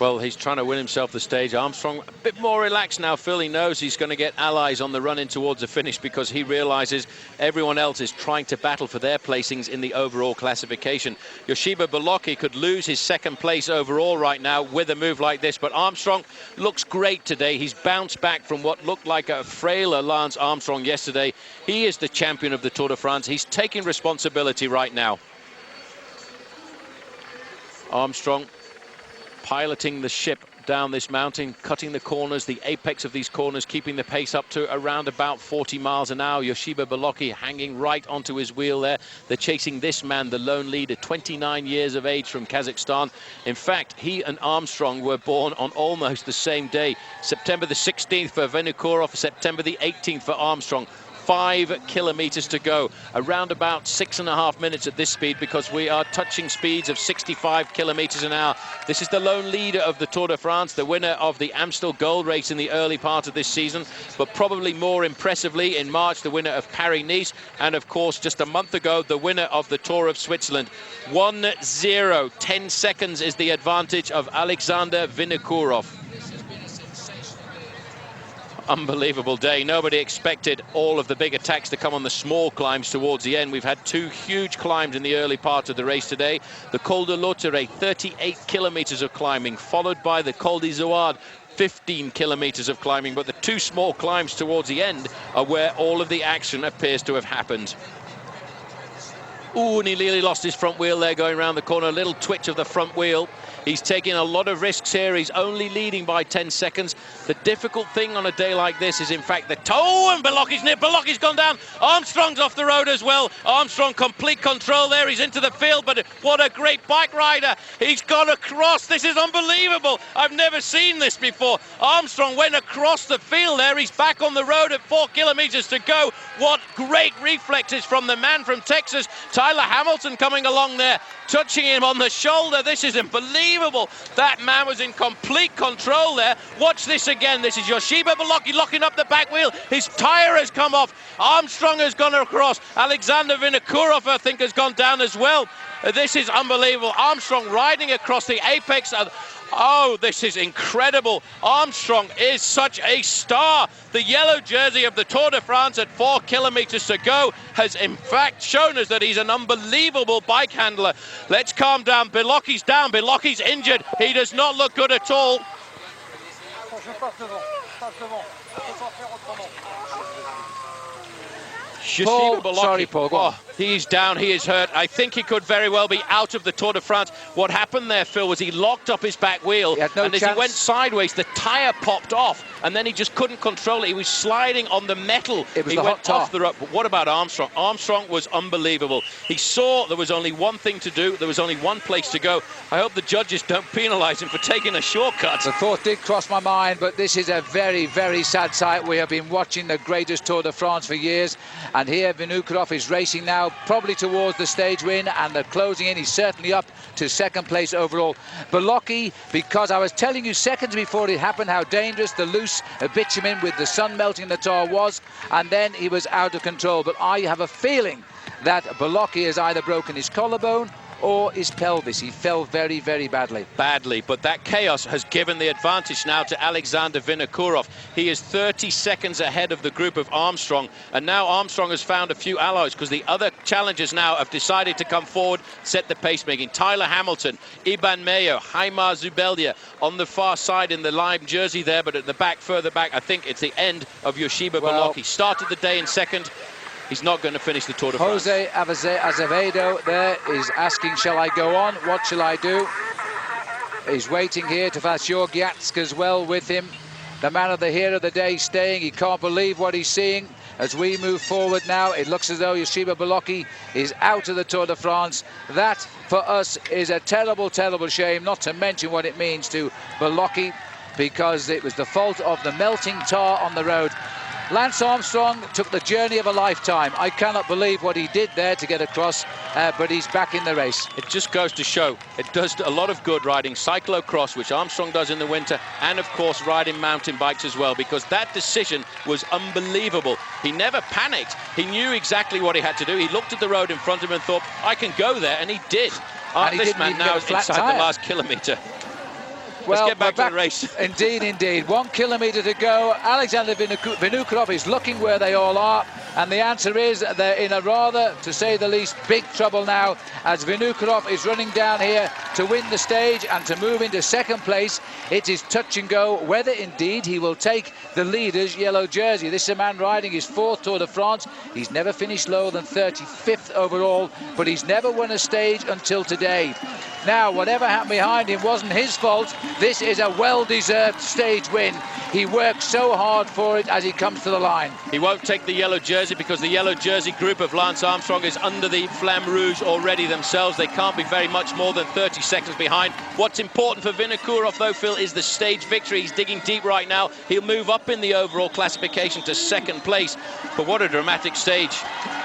Well, he's trying to win himself the stage. Armstrong a bit more relaxed now. Phil, he knows he's going to get allies on the run in towards the finish because he realizes everyone else is trying to battle for their placings in the overall classification. Yoshiba Bolocki could lose his second place overall right now with a move like this, but Armstrong looks great today. He's bounced back from what looked like a frailer Lance Armstrong yesterday. He is the champion of the Tour de France. He's taking responsibility right now. Armstrong piloting the ship down this mountain, cutting the corners, the apex of these corners, keeping the pace up to around about 40 miles an hour. Yoshiba Bolocki hanging right onto his wheel there. They're chasing this man, the lone leader, 29 years of age from Kazakhstan. In fact, he and Armstrong were born on almost the same day. September the 16th for Vinokourov, September the 18th for Armstrong. 5 kilometers to go, around about 6.5 minutes at this speed, because we are touching speeds of 65 kilometers an hour. This is the lone leader of the Tour de France, the winner of the Amstel Gold Race in the early part of this season, but probably more impressively in March, the winner of Paris-Nice, and of course just a month ago the winner of the Tour of Switzerland. 1-0, 10 seconds is the advantage of Alexander Vinokourov. Unbelievable day. Nobody expected all of the big attacks to come on the small climbs towards the end. We've had 2 huge climbs in the early part of the race today. The Col de l'Auterre, 38 kilometers of climbing, followed by the Col d'Izoard, 15 kilometers of climbing, but the 2 small climbs towards the end are where all of the action appears to have happened. Ooh, and he nearly lost his front wheel there going around the corner. A little twitch of the front wheel. He's taking a lot of risks here. He's only leading by 10 seconds. The difficult thing on a day like this is, in fact, the toe, and Bolocki's near. Bolocki's gone down. Armstrong's off the road as well. Armstrong, complete control there. He's into the field, but what a great bike rider. He's gone across. This is unbelievable. I've never seen this before. Armstrong went across the field there. He's back on the road at 4 kilometers to go. What great reflexes from the man from Texas. Tyler Hamilton coming along there, touching him on the shoulder. This is unbelievable. That man was in complete control there. Watch this again. This is Yoshiba Bolocki locking up the back wheel. His tyre has come off. Armstrong has gone across. Alexander Vinokourov, I think, has gone down as well. This is unbelievable. Armstrong riding across the apex. Oh, this is incredible. Armstrong is such a star. The yellow jersey of the Tour de France at 4 kilometers to go has in fact shown us that he's an unbelievable bike handler. Let's calm down. Bolocki's down. Bolocki's injured. He does not look good at all. Paul, sorry, Paul, go on. He's down, he is hurt. I think he could very well be out of the Tour de France. What happened there, Phil, was he locked up his back wheel, and as he went sideways, the tyre popped off, and then he just couldn't control it. He was sliding on the metal. It was he went off the rope. But what about Armstrong? Armstrong was unbelievable. He saw there was only one thing to do. There was only one place to go. I hope the judges don't penalise him for taking a shortcut. The thought did cross my mind, but this is a very, very sad sight. We have been watching the greatest Tour de France for years, and here Vinokourov is racing now, probably towards the stage win, and they're closing in. He's certainly up to second place overall. Bolocki, because I was telling you seconds before it happened how dangerous the loose bitumen with the sun melting the tar was, and then he was out of control. But I have a feeling that Bolocki has either broken his collarbone or his pelvis. He fell very, very badly. But that chaos has given the advantage now to Alexander Vinokourov. He is 30 seconds ahead of the group of Armstrong, and now Armstrong has found a few allies because the other challengers now have decided to come forward, set the pace making. Tyler Hamilton, Iban Mayo, Haimar Zubeldia on the far side in the lime jersey there, but at the back, further back, I think it's the end of Yoshiba Bolocki. Started the day in second. He's not going to finish the Tour de France. Jose Azevedo there is asking, shall I go on? What shall I do? He's waiting here to pass JORG as well with him. The man of the hero of the day staying. He can't believe what he's seeing. As we move forward now, it looks as though Yoshiba Bolocki is out of the Tour de France. That, for us, is a terrible, terrible shame, not to mention what it means to Bolocki, because it was the fault of the melting tar on the road. Lance Armstrong took the journey of a lifetime. I cannot believe what he did there to get across, but he's back in the race. It just goes to show it does a lot of good riding cyclocross, which Armstrong does in the winter, and of course riding mountain bikes as well, because that decision was unbelievable. He never panicked. He knew exactly what he had to do. He looked at the road in front of him and thought, I can go there, and he did. And This man now is inside the last kilometre. Let's get back to the race. Indeed, indeed. 1 kilometre to go. Alexander Vinokourov is looking where they all are, and the answer is they're in a rather, to say the least, big trouble now, as Vinokourov is running down here to win the stage and to move into second place. It is touch and go whether indeed he will take the leader's yellow jersey. This is a man riding his 4th Tour de France. He's never finished lower than 35th overall, but he's never won a stage until today. Now, whatever happened behind him wasn't his fault. This is a well-deserved stage win. He worked so hard for it as he comes to the line. He won't take the yellow jersey because the yellow jersey group of Lance Armstrong is under the Flamme Rouge already themselves. They can't be very much more than 30 seconds behind. What's important for Vinokourov, though, Phil, is the stage victory. He's digging deep right now. He'll move up in the overall classification to second place. But what a dramatic stage.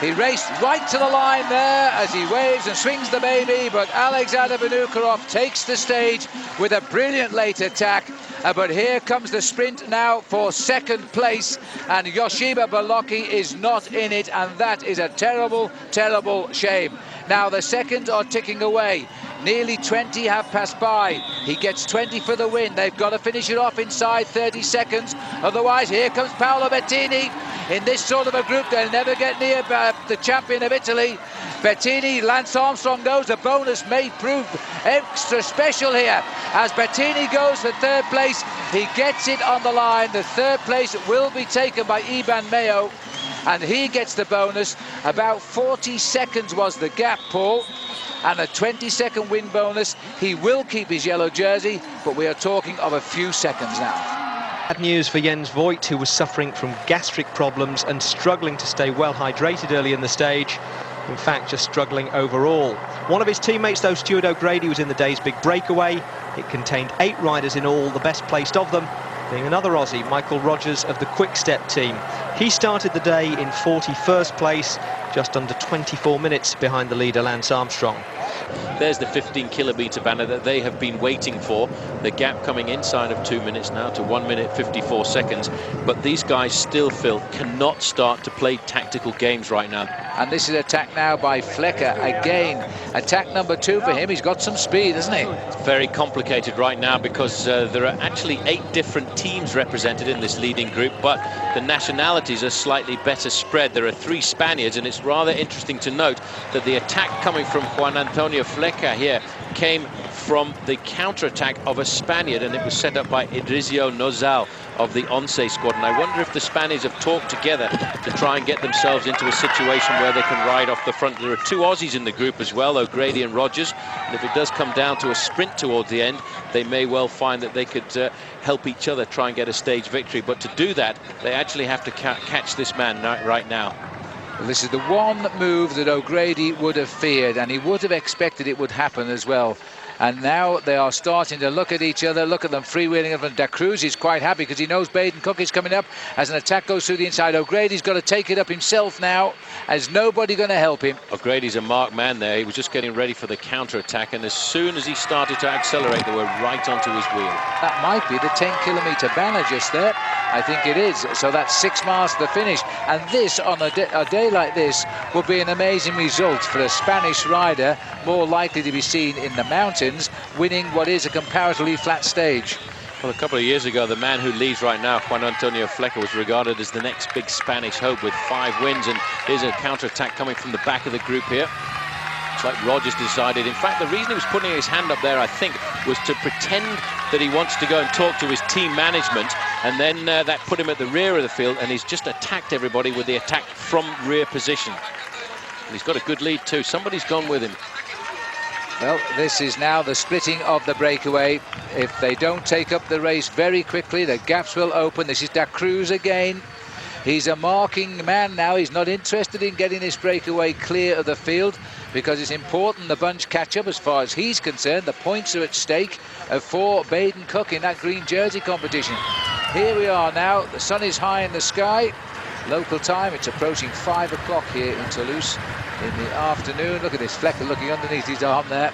He raced right to the line there as he waves and swings the baby, but Alexander Vinokourov takes the stage with a brilliant late attack. But here comes the sprint now for second place, and Yoshiba Bolocki is not in it, and that is a terrible, terrible shame. Now the seconds are ticking away. Nearly 20 have passed by. He gets 20 for the win. They've got to finish it off inside 30 seconds. Otherwise, here comes Paolo Bettini. In this sort of a group, they'll never get near the champion of Italy. Bettini, Lance Armstrong goes. The bonus may prove extra special here. As Bettini goes for third place, he gets it on the line. The third place will be taken by Iban Mayo, and he gets the bonus. About 40 seconds was the gap, Paul, and a 20-second win bonus. He will keep his yellow jersey, but we are talking of a few seconds now. Bad news for Jens Voigt, who was suffering from gastric problems and struggling to stay well hydrated early in the stage. In fact, just struggling overall. One of his teammates, though, Stuart O'Grady, was in the day's big breakaway. It contained 8 riders in all, the best placed of them being another Aussie, Michael Rogers of the Quick Step team. He started the day in 41st place, just under 24 minutes behind the leader, Lance Armstrong. There's the 15-kilometre banner that they have been waiting for. The gap coming inside of 2 minutes now to 1 minute 54 seconds. But these guys still, Phil, cannot start to play tactical games right now. And this is attack now by Flecker again. Attack number 2 for him. He's got some speed, hasn't he? It's very complicated right now because there are actually 8 different teams represented in this leading group, but the nationalities are slightly better spread. There are 3 Spaniards, and it's rather interesting to note that the attack coming from Juan Antonio Fleca here came from the counter-attack of a Spaniard, and it was set up by Idrisio Nozal of the Once squad. And I wonder if the Spaniards have talked together to try and get themselves into a situation where they can ride off the front. There are 2 Aussies in the group as well, O'Grady and Rogers, and if it does come down to a sprint towards the end, they may well find that they could help each other try and get a stage victory. But to do that, they actually have to catch this man right now. This is the one move that O'Grady would have feared, and he would have expected it would happen as well. And now they are starting to look at each other. Look at them freewheeling up. And Da Cruz is quite happy because he knows Baden Cook is coming up as an attack goes through the inside. O'Grady's got to take it up himself now, as nobody going to help him. O'Grady's a marked man there. He was just getting ready for the counter-attack, and as soon as he started to accelerate, they were right onto his wheel. That might be the 10-kilometre banner just there. I think it is. So that's 6 miles to the finish. And this, on a day like this, would be an amazing result for a Spanish rider, more likely to be seen in the mountains, winning what is a comparatively flat stage. Well, a couple of years ago, the man who leads right now, Juan Antonio Fleca, was regarded as the next big Spanish hope with 5 wins. And here's a counter-attack coming from the back of the group here. It's like Rogers decided. In fact, the reason he was putting his hand up there, I think, was to pretend that he wants to go and talk to his team management, and then that put him at the rear of the field, and he's just attacked everybody with the attack from rear position. And he's got a good lead too. Somebody's gone with him. Well, this is now the splitting of the breakaway. If they don't take up the race very quickly, the gaps will open. This is Da Cruz again. He's a marking man now. He's not interested in getting this breakaway clear of the field because it's important the bunch catch up as far as he's concerned. The points are at stake for Baden Cook in that green jersey competition. Here we are now. The sun is high in the sky. Local time, it's approaching 5 o'clock here in Toulouse in the afternoon. Look at this Flecker looking underneath his arm there.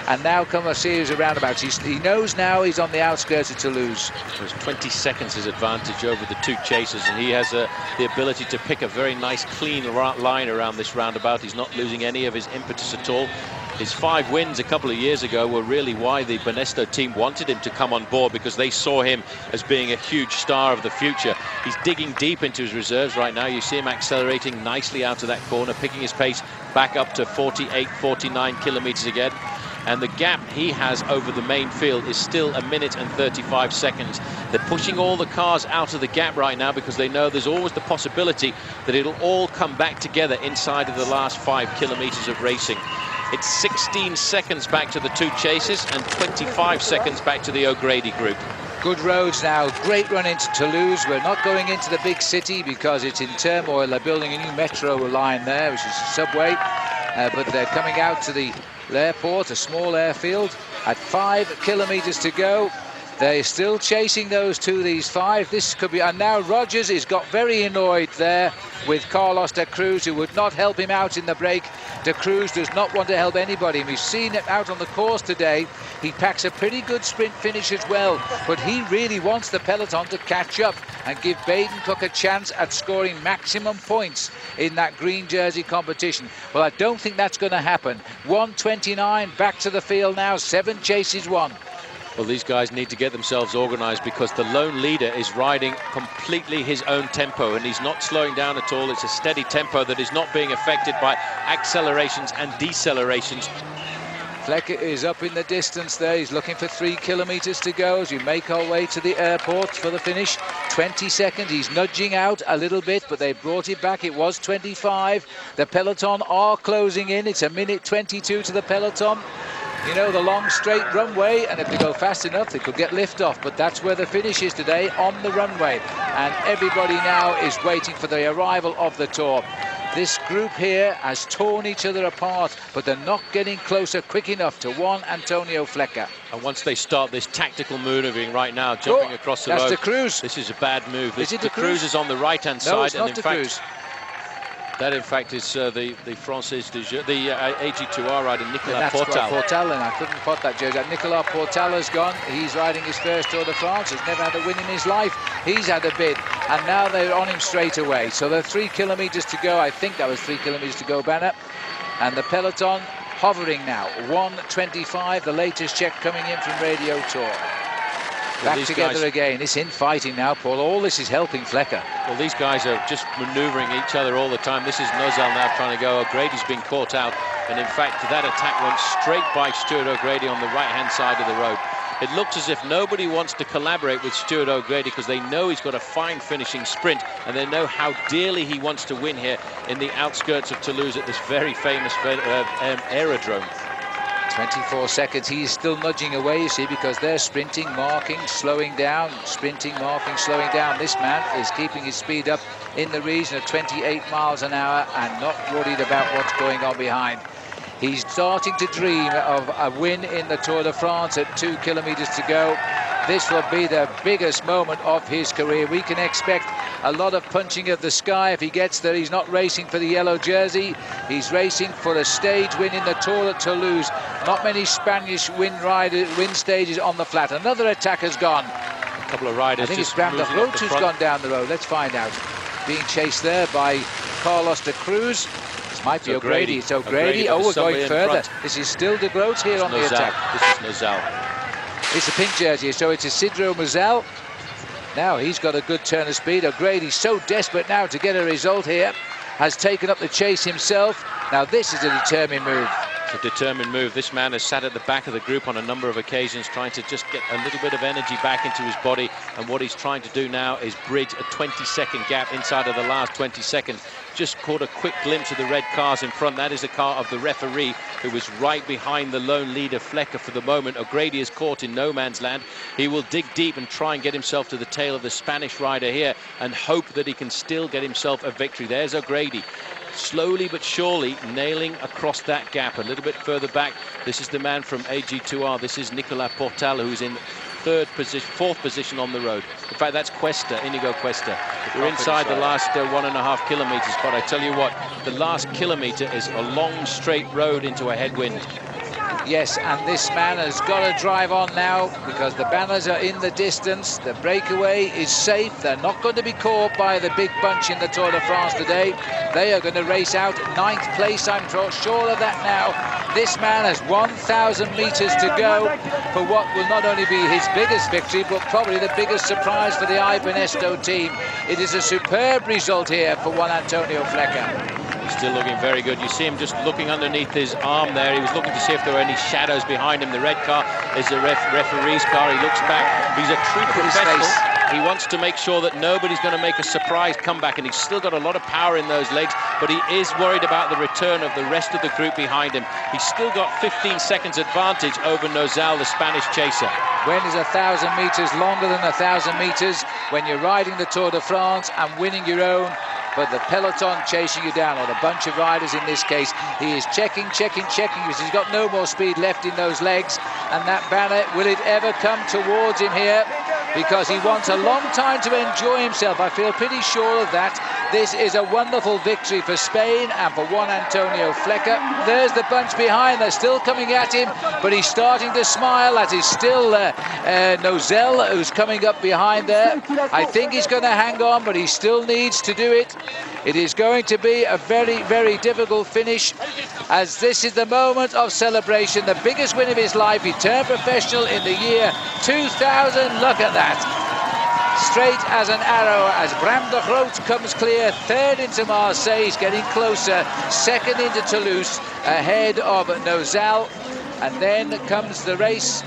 And now come a series of roundabouts. He knows now he's on the outskirts of Toulouse. There's 20 seconds his advantage over the two chasers, and he has the ability to pick a very nice, clean line around this roundabout. He's not losing any of his impetus at all. His 5 wins a couple of years ago were really why the Banesto team wanted him to come on board, because they saw him as being a huge star of the future. He's digging deep into his reserves right now. You see him accelerating nicely out of that corner, picking his pace back up to 48, 49 kilometers again. And the gap he has over the main field is still 1 minute and 35 seconds. They're pushing all the cars out of the gap right now because they know there's always the possibility that it'll all come back together inside of the last 5 kilometers of racing. It's 16 seconds back to the two chasers and 25 seconds back to the O'Grady group. Good roads now, great run into Toulouse. We're not going into the big city because it's in turmoil. They're building a new metro line there, which is a subway. But they're coming out to the airport, a small airfield, at 5 kilometers to go. They're still chasing these 5. This could be, and now Rogers has got very annoyed there with Carlos de Cruz, who would not help him out in the break. De Cruz does not want to help anybody. We've seen it out on the course today. He packs a pretty good sprint finish as well, but he really wants the peloton to catch up and give Baden Cook a chance at scoring maximum points in that green jersey competition. Well, I don't think that's going to happen. 1:29 back to the field now, 7 chases 1. Well, these guys need to get themselves organized because the lone leader is riding completely his own tempo, and he's not slowing down at all. It's a steady tempo that is not being affected by accelerations and decelerations. Flecker is up in the distance there. He's looking for 3 kilometers to go as we make our way to the airport for the finish. 20 seconds. He's nudging out a little bit, but they brought it back. It was 25. The peloton are closing in. It's 1 minute 22 to the peloton. You know, the long straight runway, and if they go fast enough they could get liftoff, but that's where the finish is today, on the runway, and everybody now is waiting for the arrival of the Tour. This group here has torn each other apart, but they're not getting closer quick enough to one Antonio Flecker. And once they start this tactical maneuvering right now, jumping across the road, that's De Cruz. This is a bad move. Is it De Cruz is on the right-hand side. No, it's not and De Cruz. That, in fact, is the Francis the AG2R rider Nicolas Portal. Portal. And I couldn't pot that jersey. Nicolas Portal has gone. He's riding his first Tour de France. He's never had a win in his life. He's had a bid, and now they're on him straight away. So there are 3 kilometers to go. I think that was 3 kilometers to go, Banner. And the peloton hovering now. 1:25. The latest check coming in from Radio Tour. Back together again. It's infighting now, Paul. All this is helping Flecker. Well, these guys are just manoeuvring each other all the time. This is Nozal now trying to go. O'Grady's been caught out. And in fact, that attack went straight by Stuart O'Grady on the right-hand side of the road. It looks as if nobody wants to collaborate with Stuart O'Grady because they know he's got a fine finishing sprint, and they know how dearly he wants to win here in the outskirts of Toulouse at this very famous aerodrome. 24 seconds. He's still nudging away, you see, because they're sprinting, marking, slowing down, sprinting, marking, slowing down. This man is keeping his speed up in the region of 28 miles an hour and not worried about what's going on behind. He's starting to dream of a win in the Tour de France at 2 kilometers to go. This will be the biggest moment of his career. We can expect a lot of punching of the sky if he gets there. He's not racing for the yellow jersey. He's racing for a stage win in the Tour at Toulouse. Not many Spanish win stages on the flat. Another attack has gone. A couple of riders. I think it's Graham Roach who's gone down the road. Let's find out. Being chased there by Carlos de Cruz. This might be O'Grady. It's O'Grady. Oh, we're going further. This is still de Groot here on the attack. This is Nozal. It's a pink jersey, so it's Isidro Mazel. Now he's got a good turn of speed. O'Grady's so desperate now to get a result here. Has taken up the chase himself. Now this is a determined move. It's a determined move. This man has sat at the back of the group on a number of occasions trying to just get a little bit of energy back into his body, and what he's trying to do now is bridge a 20-second gap inside of the last 20 seconds. Just caught a quick glimpse of the red cars in front. That is the car of the referee, who was right behind the lone leader Flecker for the moment. O'Grady is caught in no man's land. He will dig deep and try and get himself to the tail of the Spanish rider here and hope that he can still get himself a victory. There's O'Grady, slowly but surely nailing across that gap. A little bit further back, this is the man from AG2R. This is Nicolas Portal, who's in fourth position on the road. In fact, that's Cuesta, Inigo Cuesta. We're inside the last 1.5 kilometers, but I tell you what, the last kilometer is a long straight road into a headwind. Yes, and this man has got to drive on now because the banners are in the distance. The breakaway is safe. They're not going to be caught by the big bunch in the Tour de France today. They are going to race out 9th place, I'm sure of that now. This man has 1,000 meters to go for what will not only be his biggest victory, but probably the biggest surprise for the Ibanesto team. It is a superb result here for Juan Antonio Flecha. Still looking very good. You see him just looking underneath his arm there. He was looking to see if there were any shadows behind him. The red car is the referee's car. He looks back. He's a true professional. He wants to make sure that nobody's going to make a surprise comeback, and he's still got a lot of power in those legs, but he is worried about the return of the rest of the group behind him. He's still got 15 seconds advantage over Nozal, the Spanish chaser. When is 1,000 meters longer than 1,000 meters? When you're riding the Tour de France and winning your own, but the peloton chasing you down, or the bunch of riders in this case, he is checking, because he's got no more speed left in those legs. And that banner, will it ever come towards him here? Because he wants a long time to enjoy himself. I feel pretty sure of that. This is a wonderful victory for Spain and for Juan Antonio Flecha. There's the bunch behind. They're still coming at him, but he's starting to smile. That is still Nozal, who's coming up behind there. I think he's going to hang on, but he still needs to do it. It is going to be a very, very difficult finish, as this is the moment of celebration, the biggest win of his life. He turned professional in the year 2000. Look at that. Straight as an arrow as Bram de Groot comes clear, third into Marseille. He's getting closer, second into Toulouse, ahead of Nozal. And then comes the race.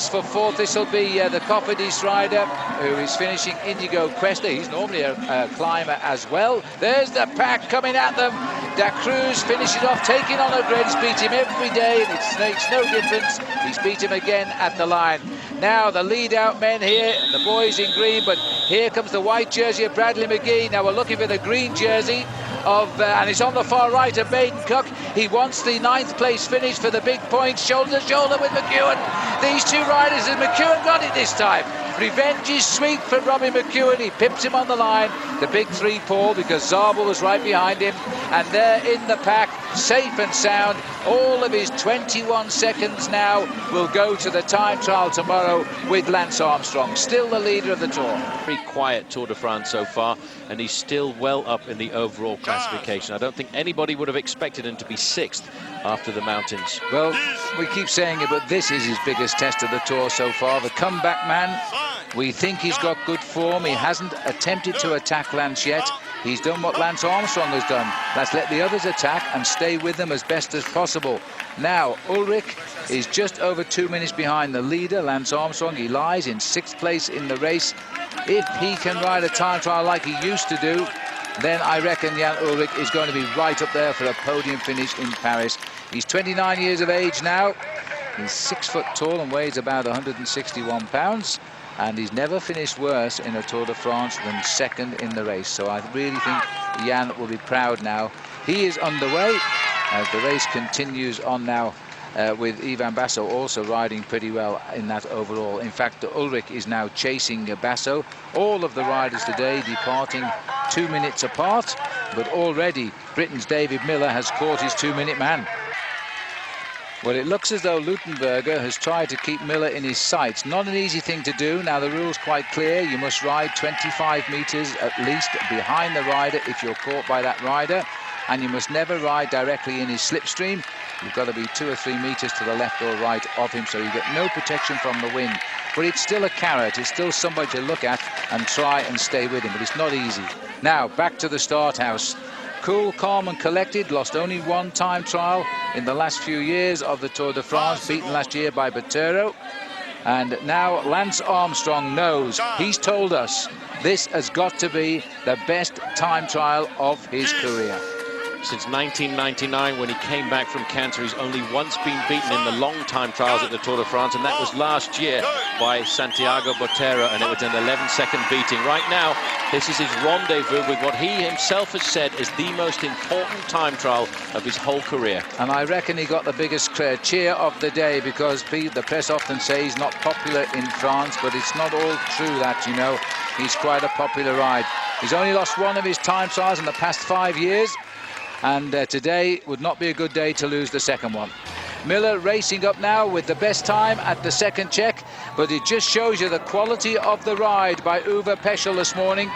For fourth. This will be the Cofidis rider, who is finishing Inigo Cuesta. He's normally a climber as well. There's the pack coming at them. Da Cruz finishes off, taking on O'Grady. He's beat him every day, and it makes no difference. He's beat him again at the line. Now the lead-out men here, the boys in green, but here comes the white jersey of Bradley McGee. Now we're looking for the green jersey of, and it's on the far right of Baden Cook. He wants the 9th place finish for the big points, shoulder to shoulder with McEwen. These two riders, and McEwen got it this time. Revenge is sweet for Robbie McEwen. He pips him on the line. The big three, Paul, because Zabel was right behind him. And they're in the pack, safe and sound. All of his 21 seconds now will go to the time trial tomorrow with Lance Armstrong, still the leader of the Tour. Very quiet Tour de France so far, and he's still well up in the overall classification. I don't think anybody would have expected him to be 6th after the mountains. Well, we keep saying it, but this is his biggest test of the Tour so far. The comeback man, we think he's got good form. He hasn't attempted to attack Lance yet. He's done what Lance Armstrong has done. That's let the others attack and stay with them as best as possible. Now, Ullrich is just over 2 minutes behind the leader, Lance Armstrong. He lies in 6th place in the race. If he can ride a time trial like he used to do, then I reckon Jan Ullrich is going to be right up there for a podium finish in Paris. He's 29 years of age now. He's 6 foot tall and weighs about 161 pounds. And he's never finished worse in a Tour de France than 2nd in the race. So I really think Jan will be proud now. He is underway as the race continues on now, with Ivan Basso also riding pretty well in that overall. In fact, Ullrich is now chasing Basso. All of the riders today departing 2 minutes apart, but already Britain's David Millar has caught his 2-minute man. Well, it looks as though Luttenberger has tried to keep Millar in his sights. Not an easy thing to do. Now, the rule's quite clear. You must ride 25 meters at least behind the rider if you're caught by that rider. And you must never ride directly in his slipstream. You've got to be 2 or 3 meters to the left or right of him, so you get no protection from the wind. But it's still a carrot. It's still somebody to look at and try and stay with him. But it's not easy. Now, back to the start house. Cool, calm and collected, lost only 1 time trial in the last few years of the Tour de France, beaten last year by Bordeaux. And now Lance Armstrong knows, he's told us, this has got to be the best time trial of his career. Since 1999, when he came back from cancer, he's only once been beaten in the long time trials at the Tour de France, and that was last year by Santiago Botero, and it was an 11-second beating. Right now, this is his rendezvous with what he himself has said is the most important time trial of his whole career. And I reckon he got the biggest cheer of the day, because the press often say he's not popular in France, but it's not all true that, you know. he's quite a popular ride. He's only lost one of his time trials in the past 5 years, and today would not be a good day to lose the second one. MILLAR racing up now with the best time at the second check, but it just shows you the quality of the ride by U.PESCHEL this morning.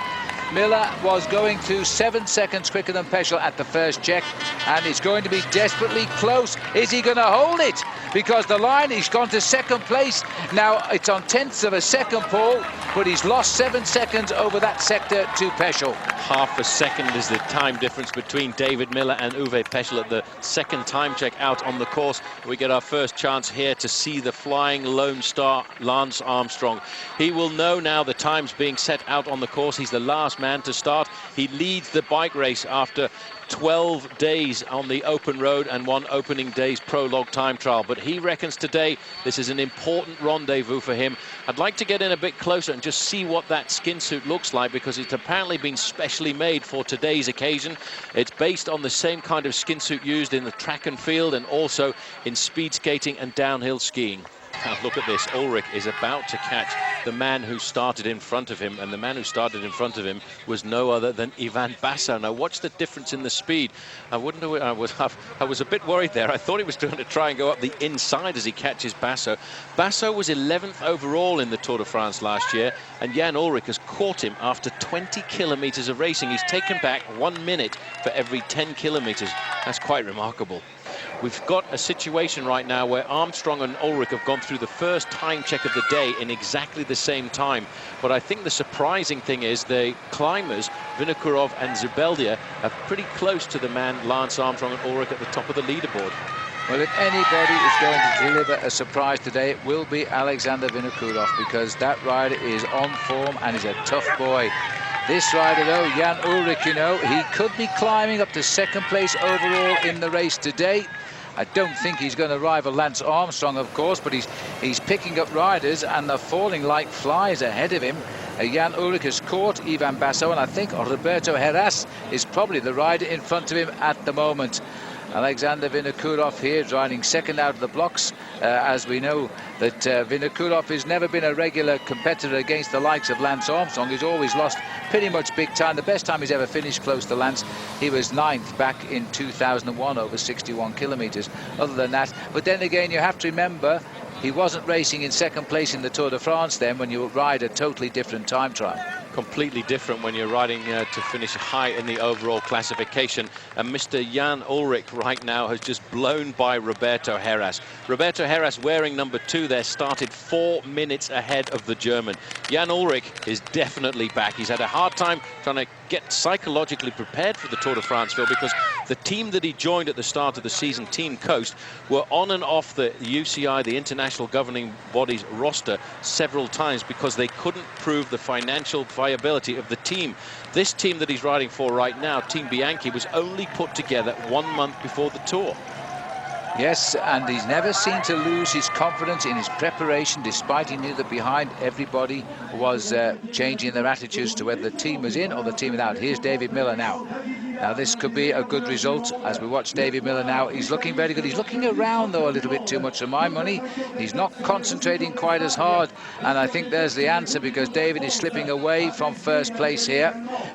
MILLAR was going to 7 seconds quicker than Peschel at the first check, and it's going to be desperately close. Is he going to hold it? Because the line, he's gone to second place. Now it's on tenths of a second, Paul, but he's lost 7 seconds over that sector to Peschel. Half a second is the time difference between David MILLAR and U.PESCHEL at the second time check out on the course. We get our first chance here to see the flying lone star, Lance Armstrong. He will know now the time's being set out on the course. He's the last man to start. He leads the bike race after 12 days on the open road and one opening day's prologue time trial, but he reckons today this is an important rendezvous for him. I'd like to get in a bit closer and just see what that skin suit looks like, because it's apparently been specially made for today's occasion. It's based on the same kind of skin suit used in the track and field and also in speed skating and downhill skiing. Now look at this, Ullrich is about to catch the man who started in front of him, and the man who started in front of him was no other than Ivan Basso. Now watch the difference in the speed. I was a bit worried there. I thought he was going to try and go up the inside as he catches Basso. Basso was 11th overall in the Tour de France last year, and Jan Ullrich has caught him after 20 kilometers of racing. He's taken back 1 minute for every 10 kilometers. That's quite remarkable. We've got a situation right now where Armstrong and Ullrich have gone through the first time check of the day in exactly the same time. But I think the surprising thing is the climbers, Vinokourov and Zubeldia, are pretty close to the man Lance Armstrong and Ullrich at the top of the leaderboard. Well, if anybody is going to deliver a surprise today, it will be Alexander Vinokourov, because that rider is on form and is a tough boy. This rider, though, Jan Ullrich, you know, he could be climbing up to second place overall in the race today. I don't think he's going to rival Lance Armstrong, of course, but he's picking up riders and they're falling like flies ahead of him. Jan Ullrich has caught Ivan Basso, and I think Roberto HERAS is probably the rider in front of him at the moment. Alexander Vinokourov here is riding second out of the blocks, as we know that Vinokourov has never been a regular competitor against the likes of Lance Armstrong. He's always lost pretty much big time. The best time he's ever finished close to Lance, he was 9th back in 2001 over 61 kilometers. Other than that, but then again, you have to remember he wasn't racing in second place in the Tour de France then, when you ride a totally different time trial. Completely different when you're riding to finish high in the overall classification. And Mr. Jan Ullrich right now has just blown by Roberto HERAS. Roberto HERAS, wearing number 2 there, started 4 minutes ahead of the German. Jan Ullrich is definitely back. He's had a hard time trying to get psychologically prepared for the Tour de France, Phil, because the team that he joined at the start of the season, Team Coast, were on and off the UCI, the international governing body's roster, several times because they couldn't prove the financial viability of the team. This team that he's riding for right now, Team Bianchi, was only put together 1 month before the Tour. Yes, and he's never seemed to lose his confidence in his preparation, despite he knew that behind everybody was changing their attitudes to whether the team was in or the team was out. Here's David MILLAR now. Now this could be a good result as we watch David MILLAR now. He's looking very good. He's looking around though a little bit too much for my money. He's not concentrating quite as hard, and I think there's the answer, because David is slipping away from first place here.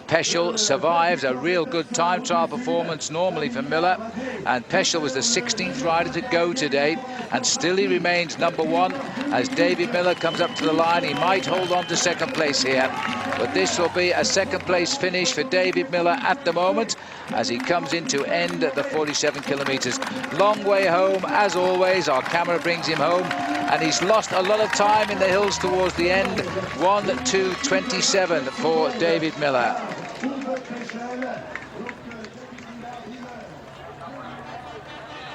Peschel survives a real good time trial performance normally for MILLAR, and Peschel was the 16th rider to go today, and still he remains number 1 as David MILLAR comes up to the line. He might hold on to second place here, but this will be a second place finish for David MILLAR at the moment, as he comes in to end the 47 kilometers. Long way home, as always. Our camera brings him home, and he's lost a lot of time in the hills towards the end. 1:2:27 for David MILLAR.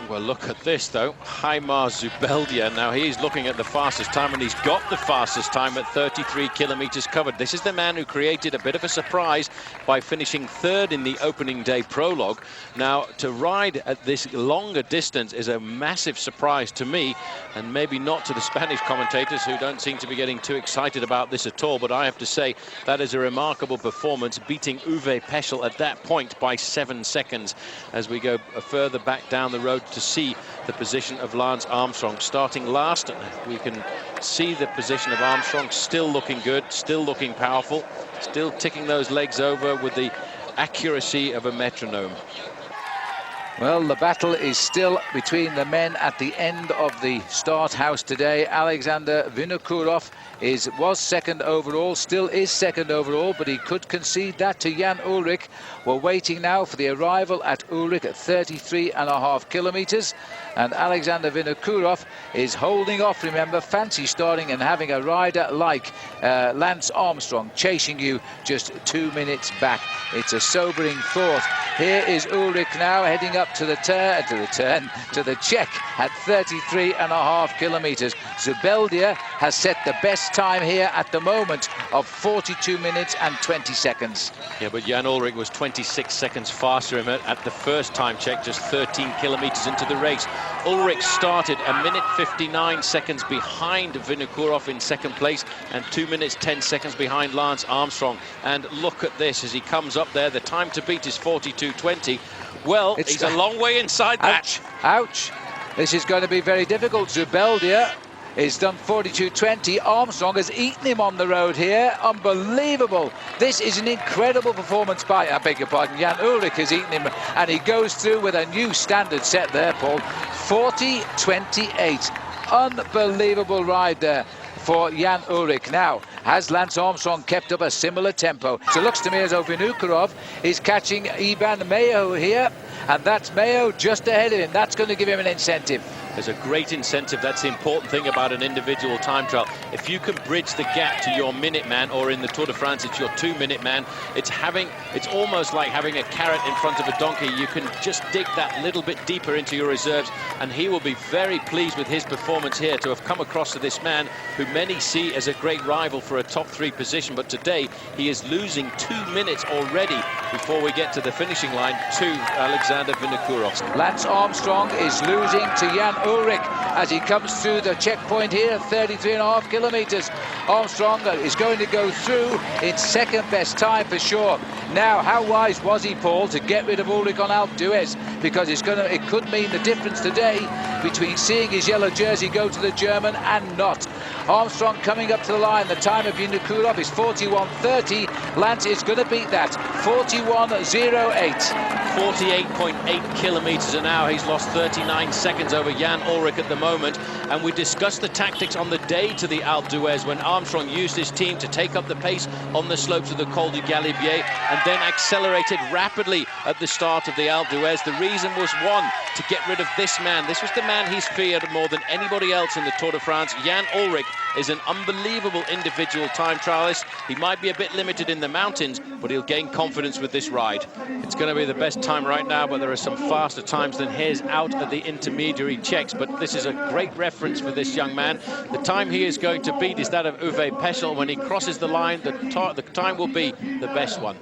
Well, look at this, though. Haimar Zubeldia. Now, he's looking at the fastest time, and he's got the fastest time at 33 kilometers covered. This is the man who created a bit of a surprise by finishing 3rd in the opening day prologue. Now, to ride at this longer distance is a massive surprise to me, and maybe not to the Spanish commentators, who don't seem to be getting too excited about this at all. But I have to say, that is a remarkable performance, beating U.PESCHEL at that point by 7 seconds. As we go further back down the road to see the position of Lance Armstrong, starting last. We can see the position of Armstrong still looking good, still looking powerful, still ticking those legs over with the accuracy of a metronome. Well, the battle is still between the men at the end of the start house today. Alexander Vinokourov was second overall, still is second overall, but he could concede that to Jan Ullrich. We're waiting now for the arrival at Ullrich at 33.5 kilometers. And Alexander Vinokourov is holding off, remember, fancy starting and having a rider like Lance Armstrong chasing you just 2 minutes back. It's a sobering thought. Here is Ullrich now heading up to the check at 33.5 kilometers. Zubeldia has set the best time here at the moment of 42 minutes and 20 seconds. Yeah, but Jan Ullrich was 26 seconds faster at the first time check, just 13 kilometers into the race. Ullrich started 1 minute 59 seconds behind Vinokourov in second place and 2 minutes 10 seconds behind Lance Armstrong. And look at this as he comes up there. The time to beat is 42.20. Well, he's a long way inside that. Ouch. This is going to be very difficult. Zubeldia is done 42.20. Armstrong has eaten him on the road here. Unbelievable. This is an incredible performance by, I beg your pardon, Jan Ullrich has eaten him, and he goes through with a new standard set there, Paul. 40.28. Unbelievable ride there for Jan Ullrich. Now, has Lance Armstrong kept up a similar tempo? So it looks to me as though Vinokourov is catching Iban Mayo here, and that's Mayo just ahead of him. That's going to give him an incentive. There's a great incentive. That's the important thing about an individual time trial. If you can bridge the gap to your minute man, or in the Tour de France, it's your 2 minute man, it's almost like having a carrot in front of a donkey. You can just dig that little bit deeper into your reserves, and he will be very pleased with his performance here to have come across to this man who many see as a great rival for a top 3 position. But today he is losing 2 minutes already before we get to the finishing line to Alexander Vinokourov. Lance Armstrong is losing to Jan Ullrich as he comes through the checkpoint here at 33.5 kilometers. Armstrong is going to go through in second best time for sure. Now, how wise was he, Paul, to get rid of Ullrich on Alpe d'Huez? Because it could mean the difference today between seeing his yellow jersey go to the German and not. Armstrong coming up to the line. The time of Vinokourov is 41.30. Lance is going to beat that. 41.08. 48.8 kilometers an hour. He's lost 39 seconds over Jan Ullrich at the moment. And we discussed the tactics on the day to the Alpe d'Huez when Armstrong used his team to take up the pace on the slopes of the Col du Galibier and then accelerated rapidly at the start of the Alpe d'Huez. The reason was, one, to get rid of this man. This was the man he's feared more than anybody else in the Tour de France. Jan Ullrich is an unbelievable individual time trialist. He might be a bit limited in the mountains, but he'll gain confidence with this ride. It's going to be the best time right now, but there are some faster times than his out of the intermediary checks. But this is a great reference for this young man. The time he is going to beat is that of U.PESCHEL. When he crosses the line, the time will be the best one.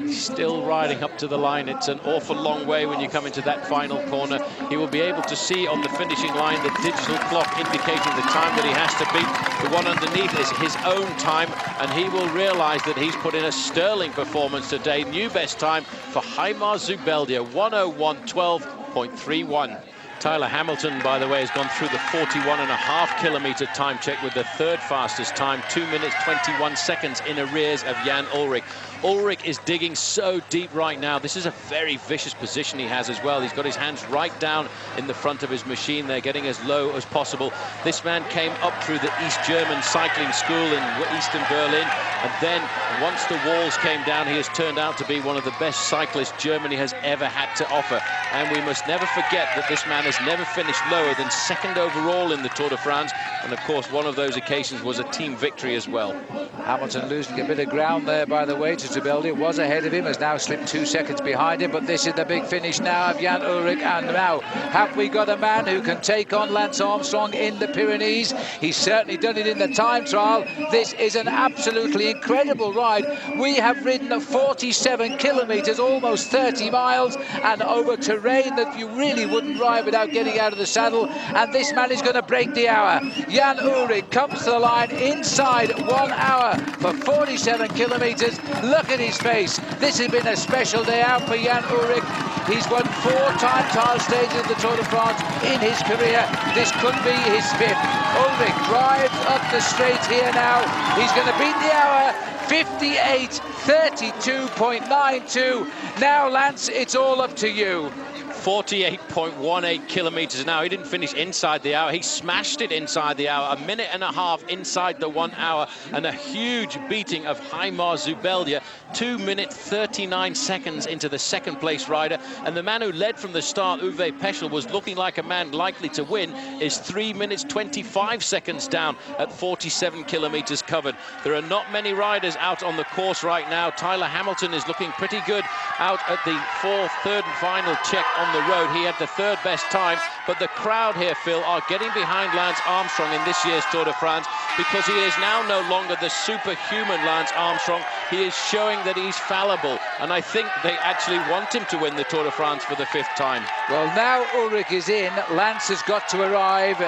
Still riding up to the line. It's an awful long way when you come into that final corner. He will be able to see on the finishing line the digital clock indicating the time that he has to beat. The one underneath is his own time, and he will realize that he's put in a sterling performance today. New best time for Haimar Zubeldia, 1:01:12.31. Tyler Hamilton, by the way, has gone through the 41.5 kilometer time check with the third fastest time, 2 minutes 21 seconds in arrears of Jan Ullrich. Ullrich is digging so deep right now. This is a very vicious position he has as well. He's got his hands right down in the front of his machine. They're getting as low as possible. This man came up through the East German cycling school in eastern Berlin, and then once the walls came down, he has turned out to be one of the best cyclists Germany has ever had to offer. And we must never forget that this man has never finished lower than second overall in the Tour de France, and of course one of those occasions was a team victory as well. Hamilton losing a bit of ground there, by the way, to Zubeldia. Was ahead of him, has now slipped 2 seconds behind him, but this is the big finish now of Jan Ullrich. And now have we got a man who can take on Lance Armstrong in the Pyrenees? He's certainly done it in the time trial. This is an absolutely incredible ride. We have ridden 47 kilometers, almost 30 miles, and over terrain that you really wouldn't ride without getting out of the saddle, and this man is going to break the hour. Jan Ullrich comes to the line inside 1 hour for 47 kilometers. Look at his face. This has been a special day out for Jan Ullrich. He's won 4-time title stages of the Tour de France in his career. This could be his 5th. Ullrich drives up the straight here now. He's going to beat the hour. 58:32.92. Now, Lance, it's all up to you. 48.18 kilometers an hour. He didn't finish inside the hour. He smashed it inside the hour. A minute and a half inside the 1 hour, and a huge beating of HERAS Zubeldia. 2 minutes 39 seconds into the second place rider, and the man who led from the start, U.PESCHEL, was looking like a man likely to win, is 3 minutes 25 seconds down at 47 kilometers covered. There are not many riders out on the course right now. Tyler Hamilton is looking pretty good out at the third and final check on the road. He had the 3rd best time, but the crowd here, Phil, are getting behind Lance Armstrong in this year's Tour de France, because he is now no longer the superhuman Lance Armstrong. He is showing that he's fallible, and I think they actually want him to win the Tour de France for the 5th time. Well, now Ullrich is in. Lance has got to arrive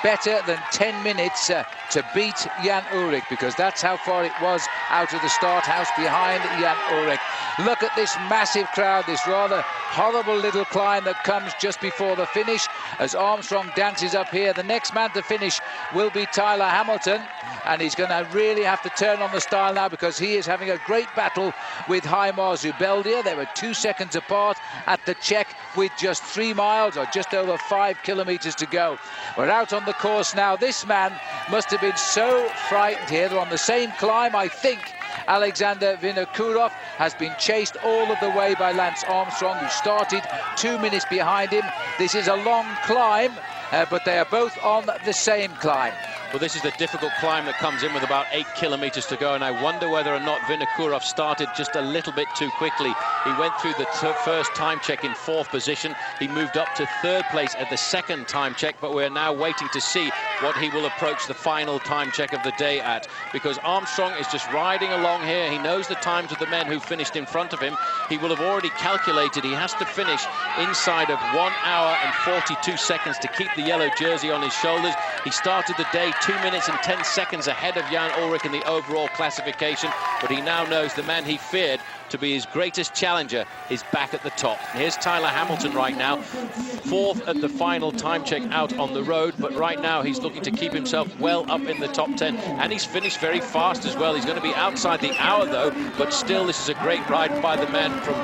better than 10 minutes to beat Jan Ullrich, because that's how far it was out of the start house behind Jan Ullrich. Look at this massive crowd, this rather horrible little climb that comes just before the finish as Armstrong dances up here. The next man to finish will be Tyler Hamilton, and he's going to really have to turn on the style now, because he is having a great battle with HERAS Zubeldia. They were 2 seconds apart at the check with just 3 miles or just over 5 kilometers to go. We're out on the course now. This man must have been so frightened here. They're on the same climb, I think. Alexander Vinokourov has been chased all of the way by Lance Armstrong, who started 2 minutes behind him. This is a long climb, but they are both on the same climb. Well, this is the difficult climb that comes in with about 8 kilometers to go, and I wonder whether or not Vinokourov started just a little bit too quickly. He went through the first time check in 4th position. He moved up to 3rd place at the second time check, but we're now waiting to see what he will approach the final time check of the day at, because Armstrong is just riding along here. He knows the times of the men who finished in front of him. He will have already calculated he has to finish inside of 1 hour and 42 seconds to keep the yellow jersey on his shoulders. He started the day 2 minutes and 10 seconds ahead of Jan Ullrich in the overall classification, but he now knows the man he feared to be his greatest challenger is back at the top. Here's Tyler Hamilton right now, 4th at the final time check out on the road, but right now he's looking to keep himself well up in the top 10, and he's finished very fast as well. He's going to be outside the hour though, but still this is a great ride by the man from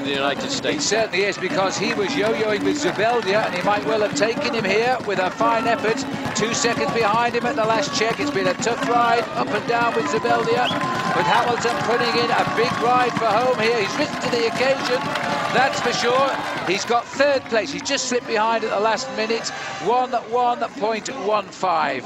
the United States. It certainly is, because he was yo-yoing with Zubeldia, and he might well have taken him here with a fine effort. 2 seconds behind him at the last check. It's been a tough ride up and down with Zubeldia, with Hamilton putting in a big ride for home here. He's risen to the occasion, that's for sure. He's got 3rd place. He's just slipped behind at the last minute, 1:1.15.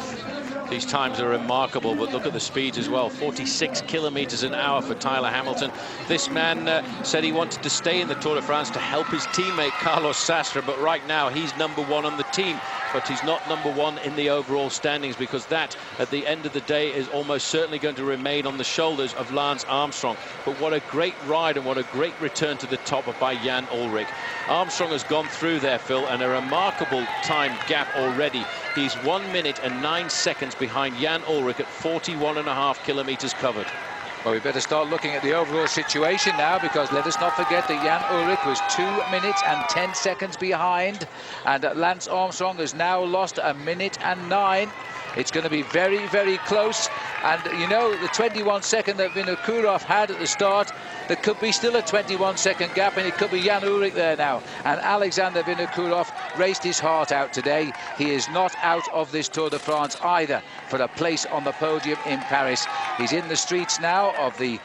These times are remarkable, but look at the speeds as well. 46 kilometers an hour for Tyler Hamilton. This man said he wanted to stay in the Tour de France to help his teammate Carlos Sastre, but right now he's #1 on the team, but he's not #1 in the overall standings, because that, at the end of the day, is almost certainly going to remain on the shoulders of Lance Armstrong. But what a great ride and what a great return to the top by Jan Ullrich. Armstrong has gone through there, Phil, and a remarkable time gap already. He's 1 minute and 9 seconds behind Jan Ullrich at 41.5 kilometers covered. Well, we better start looking at the overall situation now, because let us not forget that Jan Ullrich was 2 minutes and 10 seconds behind, and Lance Armstrong has now lost 1 minute and 9. It's going to be very, very close. And, you know, the 21-second that Vinokourov had at the start, there could be still a 21-second gap, and it could be Jan Ullrich there now. And Alexander Vinokourov raced his heart out today. He is not out of this Tour de France either for a place on the podium in Paris. He's in the streets now of the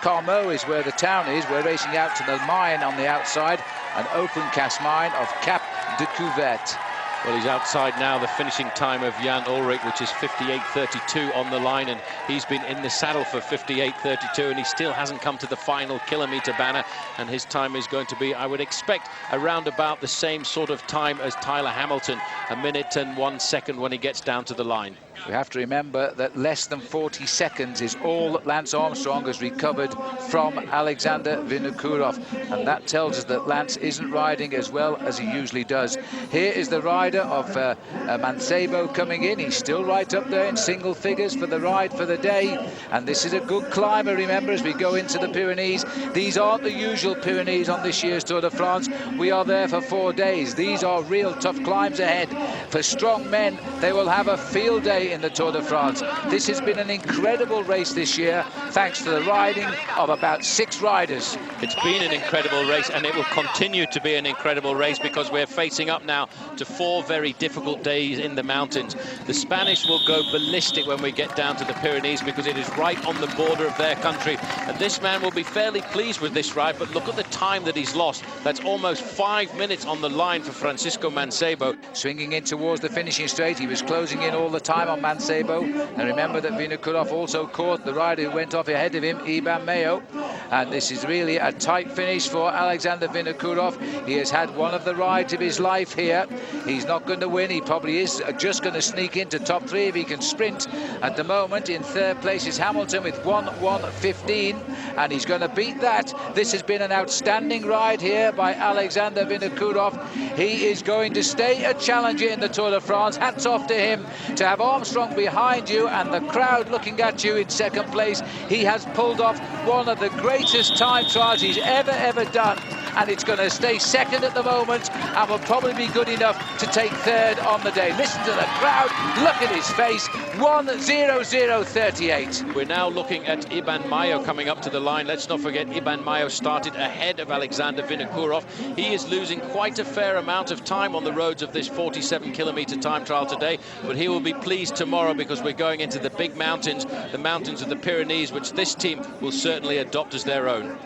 Carmaux is where the town is. We're racing out to the mine on the outside, an open cast mine of Cap de Couvette. Well, he's outside now the finishing time of Jan Ullrich, which is 58.32 on the line, and he's been in the saddle for 58.32, and he still hasn't come to the final kilometre banner, and his time is going to be, I would expect, around about the same sort of time as Tyler Hamilton, 1 minute and 1 second when he gets down to the line. We have to remember that less than 40 seconds is all that Lance Armstrong has recovered from Alexander Vinokourov, and that tells us that Lance isn't riding as well as he usually does. Here is the rider of Mancebo coming in. He's still right up there in single figures for the ride for the day, and this is a good climber, remember, as we go into the Pyrenees. These aren't the usual Pyrenees on this year's Tour de France. We are there for 4 days. These are real tough climbs ahead. For strong men, they will have a field day in the Tour de France. This has been an incredible race this year, thanks to the riding of about 6 riders. It's been an incredible race, and it will continue to be an incredible race because we're facing up now to 4 very difficult days in the mountains. The Spanish will go ballistic when we get down to the Pyrenees because it is right on the border of their country, and this man will be fairly pleased with this ride, but look at the time that he's lost. That's almost 5 minutes on the line for Francisco Mancebo. Swinging in towards the finishing straight, he was closing in all the time on Mancebo, and remember that Vinokourov also caught the rider who went off ahead of him, Iban Mayo, and this is really a tight finish for Alexander Vinokourov. He has had one of the rides of his life here. He's not going to win. He probably is just going to sneak into top 3 if he can sprint. At the moment, in 3rd place is Hamilton with 1:1:15, and he's going to beat that. This has been an outstanding ride here by Alexander Vinokourov. He is going to stay a challenger in the Tour de France. Hats off to him. To have Armstrong behind you and the crowd looking at you in 2nd place, he has pulled off one of the greatest time trials he's ever done, and it's going to stay 2nd at the moment and will probably be good enough to take 3rd on the day. Listen to the crowd, look at his face, 1:00:38. We're now looking at Iban Mayo coming up to the line. Let's not forget Iban Mayo started ahead of Alexander Vinokourov. He is losing quite a fair amount of time on the roads of this 47-kilometer time trial today, but he will be pleased tomorrow because we're going into the big mountains, the mountains of the Pyrenees, which this team will certainly adopt as their own.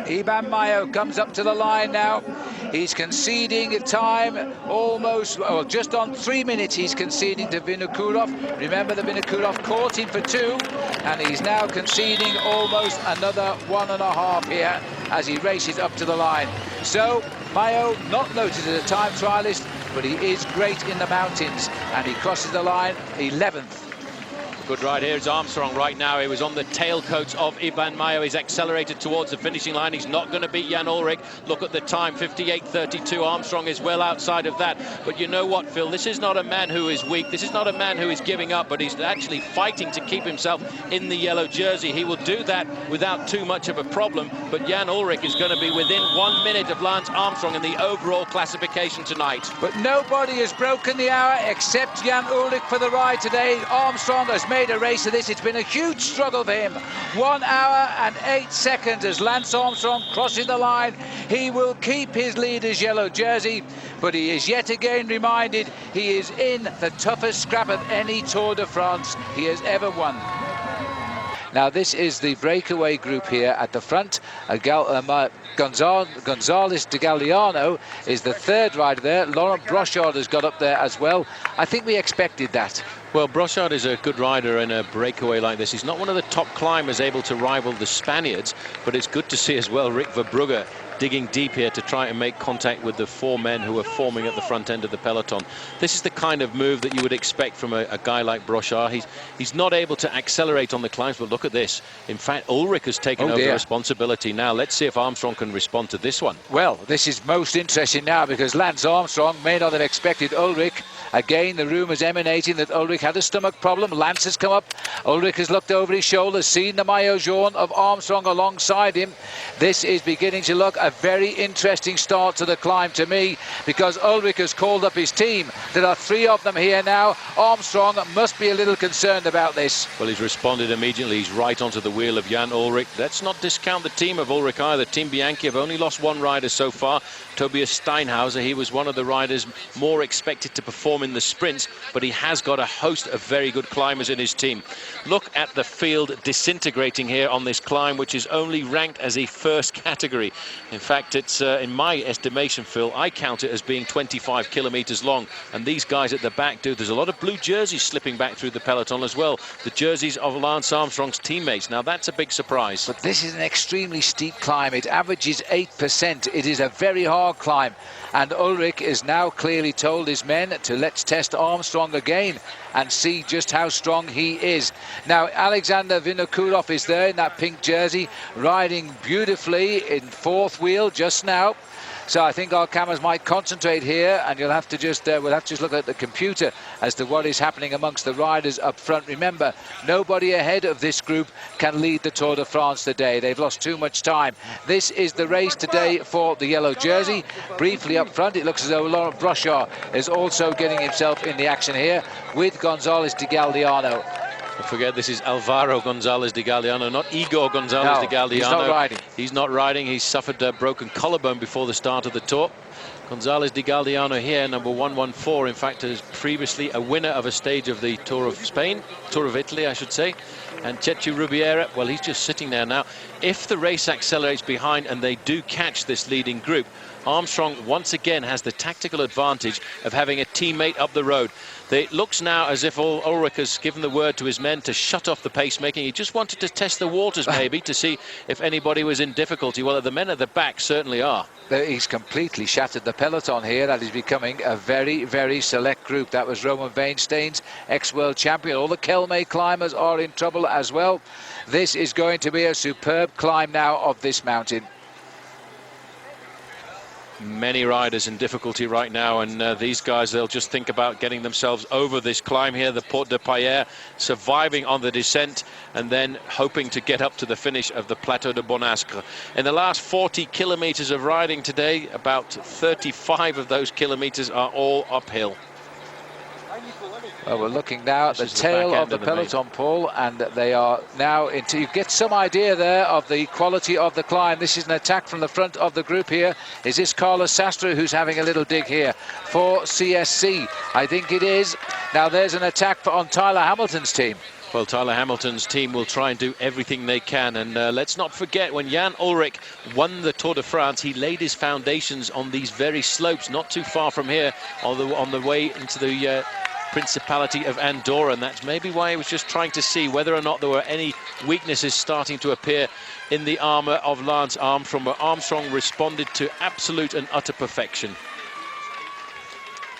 Iban Mayo comes up to the line now. He's conceding time almost, well, just on 3 minutes he's conceding to Vinokourov. Remember that Vinokourov caught him for 2, and he's now conceding almost another 1.5 here as he races up to the line. So Mayo, not noted as a time trialist, but he is great in the mountains, and he crosses the line 11th. Good ride here is Armstrong right now. He was on the tailcoats of Iban Mayo. He's accelerated towards the finishing line. He's not going to beat Jan Ullrich. Look at the time, 58:32. Armstrong is well outside of that. But you know what, Phil? This is not a man who is weak. This is not a man who is giving up, but he's actually fighting to keep himself in the yellow jersey. He will do that without too much of a problem. But Jan Ullrich is going to be within 1 minute of Lance Armstrong in the overall classification tonight. But nobody has broken the hour except Jan Ullrich for the ride today. Armstrong has made a race of this. It's been a huge struggle for him. 1 hour and 8 seconds as Lance Armstrong crosses the line. He will keep his leader's yellow jersey, but he is yet again reminded he is in the toughest scrap of any Tour de France he has ever won. Now this is the breakaway group here at the front. Gonzalez de Galliano is the 3rd rider there. Laurent Brochard has got up there as well. I think we expected that. Well, Brochard is a good rider in a breakaway like this. He's not one of the top climbers able to rival the Spaniards, but it's good to see as well Rick Verbrugge digging deep here to try and make contact with the 4 men who are forming at the front end of the peloton. This is the kind of move that you would expect from a guy like Brochard. He's not able to accelerate on the climbs, but look at this. In fact, Ullrich has taken over responsibility now. Let's see if Armstrong can respond to this one. Well, this is most interesting now because Lance Armstrong may not have expected Ullrich. Again, the rumours emanating that Ullrich had a stomach problem. Lance has come up. Ullrich has looked over his shoulder, seen the maillot jaune of Armstrong alongside him. This is beginning to look a very interesting start to the climb to me, because Ullrich has called up his team. There are 3 of them here now. Armstrong must be a little concerned about this. Well, he's responded immediately. He's right onto the wheel of Jan Ullrich. Let's not discount the team of Ullrich either. Team Bianchi have only lost 1 rider so far, Tobias Steinhauser. He was one of the riders more expected to perform in the sprints, but he has got a host of very good climbers in his team. Look at the field disintegrating here on this climb, which is only ranked as a 1st category. In fact, it's in my estimation, Phil, I count it as being 25 kilometers long, and these guys at the back do. There's a lot of blue jerseys slipping back through the peloton as well, the jerseys of Lance Armstrong's teammates. Now that's a big surprise. But this is an extremely steep climb. It averages 8%. It is a very hard climb, and Ullrich is now clearly told his men to let let's test Armstrong again and see just how strong he is. Now, Alexander Vinokourov is there in that pink jersey, riding beautifully in fourth wheel just now. So I think our cameras might concentrate here, and you'll have to just we'll have to just look at the computer as to what is happening amongst the riders up front. Remember, nobody ahead of this group can lead the Tour de France today. They've lost too much time. This is the race today for the yellow jersey. Briefly up front, it looks as though Laurent Brochard is also getting himself in the action here with González de Galdeano. Don't forget, this is Alvaro González de Galdeano, not Igor González de Galdeano. He's not riding. He's not riding. He's suffered a broken collarbone before the start of the Tour. González de Galdeano here, number 114, in fact, is previously a winner of a stage of the Tour of Spain, Tour of Italy, I should say. And Chechu Rubiera, well, he's just sitting there now. If the race accelerates behind and they do catch this leading group, Armstrong once again has the tactical advantage of having a teammate up the road. It looks now as if Ullrich has given the word to his men to shut off the pacemaking. He just wanted to test the waters, maybe, to see if anybody was in difficulty. Well, the men at the back certainly are. He's completely shattered the peloton here. That is becoming a very, very select group. That was Roman Weinstein's ex-world champion. All the Kelme climbers are in trouble as well. This is going to be a superb climb now of this mountain. Many riders in difficulty right now, and these guys, they'll just think about getting themselves over this climb here, the Porte de Paillere, surviving on the descent and then hoping to get up to the finish of the Plateau de Bonastre. In the last 40 kilometers of riding today, about 35 of those kilometers are all uphill. Well, we're looking now at the tail of the peloton, Paul, and they are now into... You get some idea there of the quality of the climb. This is an attack from the front of the group here. Is this Carlos Sastre who's having a little dig here for CSC? I think it is. Now there's an attack on Tyler Hamilton's team. Well, Tyler Hamilton's team will try and do everything they can. And let's not forget, when Jan Ullrich won the Tour de France, he laid his foundations on these very slopes, not too far from here, on the way into the Principality of Andorra, and that's maybe why he was just trying to see whether or not there were any weaknesses starting to appear in the armour of Lance Armstrong, but Armstrong responded to absolute and utter perfection.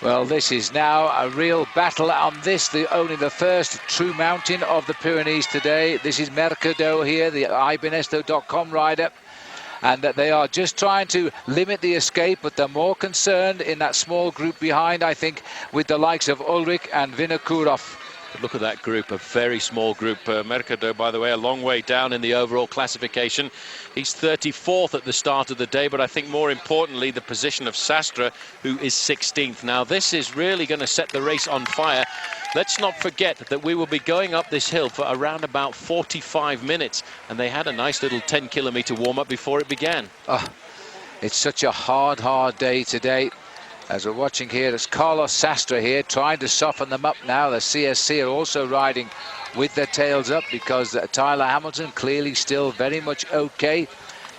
Well, this is now a real battle on this, only the first true mountain of the Pyrenees today. This is Mercado here, the iBenesto.com rider. And that they are just trying to limit the escape, but they're more concerned in that small group behind, I think, with the likes of Ullrich and Vinokourov. Look at that group, a very small group. Mercado, by the way, a long way down in the overall classification. He's 34th at the start of the day, but I think more importantly, the position of Sastre, who is 16th. Now, this is really going to set the race on fire. Let's not forget that we will be going up this hill for around about 45 minutes, and they had a nice little 10-kilometer warm-up before it began. Oh, it's such a hard day today. As we're watching here, there's Carlos Sastre here trying to soften them up now. The CSC are also riding with their tails up because Tyler Hamilton clearly still very much okay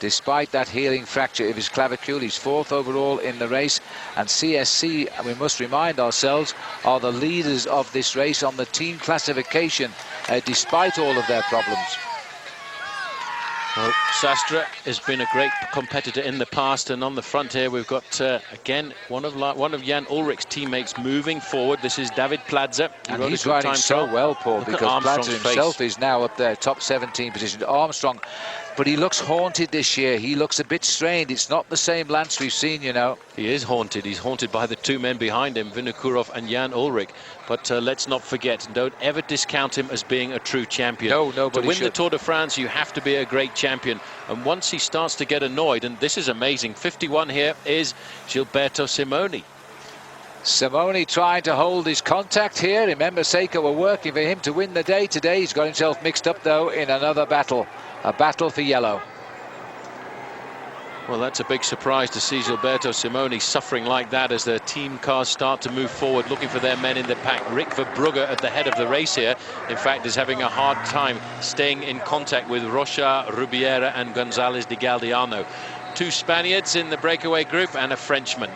despite that healing fracture of his clavicule. He's 4th overall in the race, and CSC, we must remind ourselves, are the leaders of this race on the team classification despite all of their problems. Well, Sastre has been a great competitor in the past, and on the front here we've got again one of Jan Ullrich's teammates moving forward. This is David Plaza, and he's riding so well, Paul, because Plaza himself is now up there, top 17 position. Armstrong, but he looks haunted this year. He looks a bit strained. It's not the same Lance we've seen, you know. He is haunted. He's haunted by the two men behind him, Vinokourov and Jan Ullrich. But let's not forget, don't ever discount him as being a true champion. No, nobody To win should. the Tour de France, you have to be a great champion. And once he starts to get annoyed, and this is amazing, 51 here is Gilberto Simoni. Simoni trying to hold his contact here. Remember, Seiko were working for him to win the day today. He's got himself mixed up, though, in another battle. A battle for yellow. Well, that's a big surprise to see Gilberto Simoni suffering like that as their team cars start to move forward, looking for their men in the pack. Rick Verbrugge at the head of the race here, in fact, is having a hard time staying in contact with Rocha, Rubiera and González de Galdeano. Two Spaniards in the breakaway group and a Frenchman.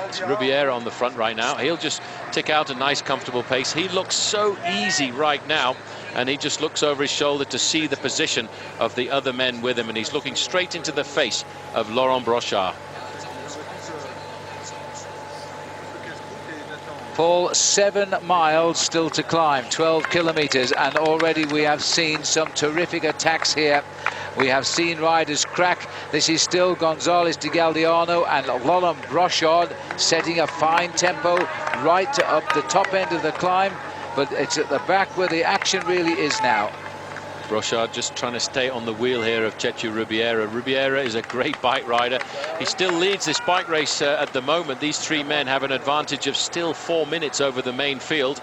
It's Rubiera on the front right now. He'll just tick out a nice, comfortable pace. He looks so easy right now, and he just looks over his shoulder to see the position of the other men with him, and he's looking straight into the face of Laurent Brochard. Paul, 7 miles still to climb, 12 kilometers, and already we have seen some terrific attacks here. We have seen riders crack. This is still Gonzalez de Galdiano and Lance Armstrong setting a fine tempo right to up the top end of the climb, but it's at the back where the action really is now. Hushovd just trying to stay on the wheel here of Chechu Rubiera. Rubiera is a great bike rider. He still leads this bike race at the moment. These three men have an advantage of still 4 minutes over the main field.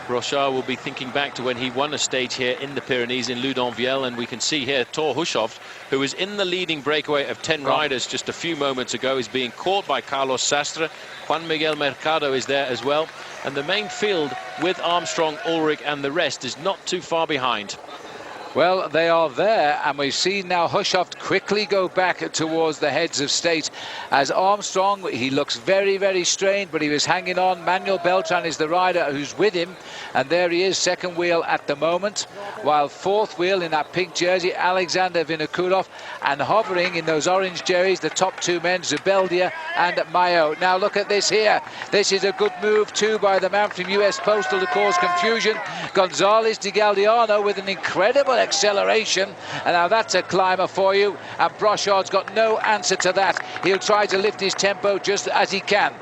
Hushovd will be thinking back to when he won a stage here in the Pyrenees in Loudonville, and we can see here Thor Hushovd, who is in the leading breakaway of 10 riders just a few moments ago, is being caught by Carlos Sastre. Juan Miguel Mercado is there as well, and the main field with Armstrong, Ullrich and the rest is not too far behind. Well, they are there, and we've seen now Hushovd quickly go back towards the heads of state. As Armstrong, he looks very, very strained, but he was hanging on. Manuel Beltran is the rider who's with him, and there he is, second wheel at the moment, while fourth wheel in that pink jersey, Alexander Vinokourov, and hovering in those orange jerseys, the top two men, Zubeldia and Mayo. Now look at this here. This is a good move too by the man from US Postal to cause confusion. Gonzalez de Galdiano with an incredible acceleration, and now that's a climber for you, and Hushovd's got no answer to that. He'll try to lift his tempo just as he can.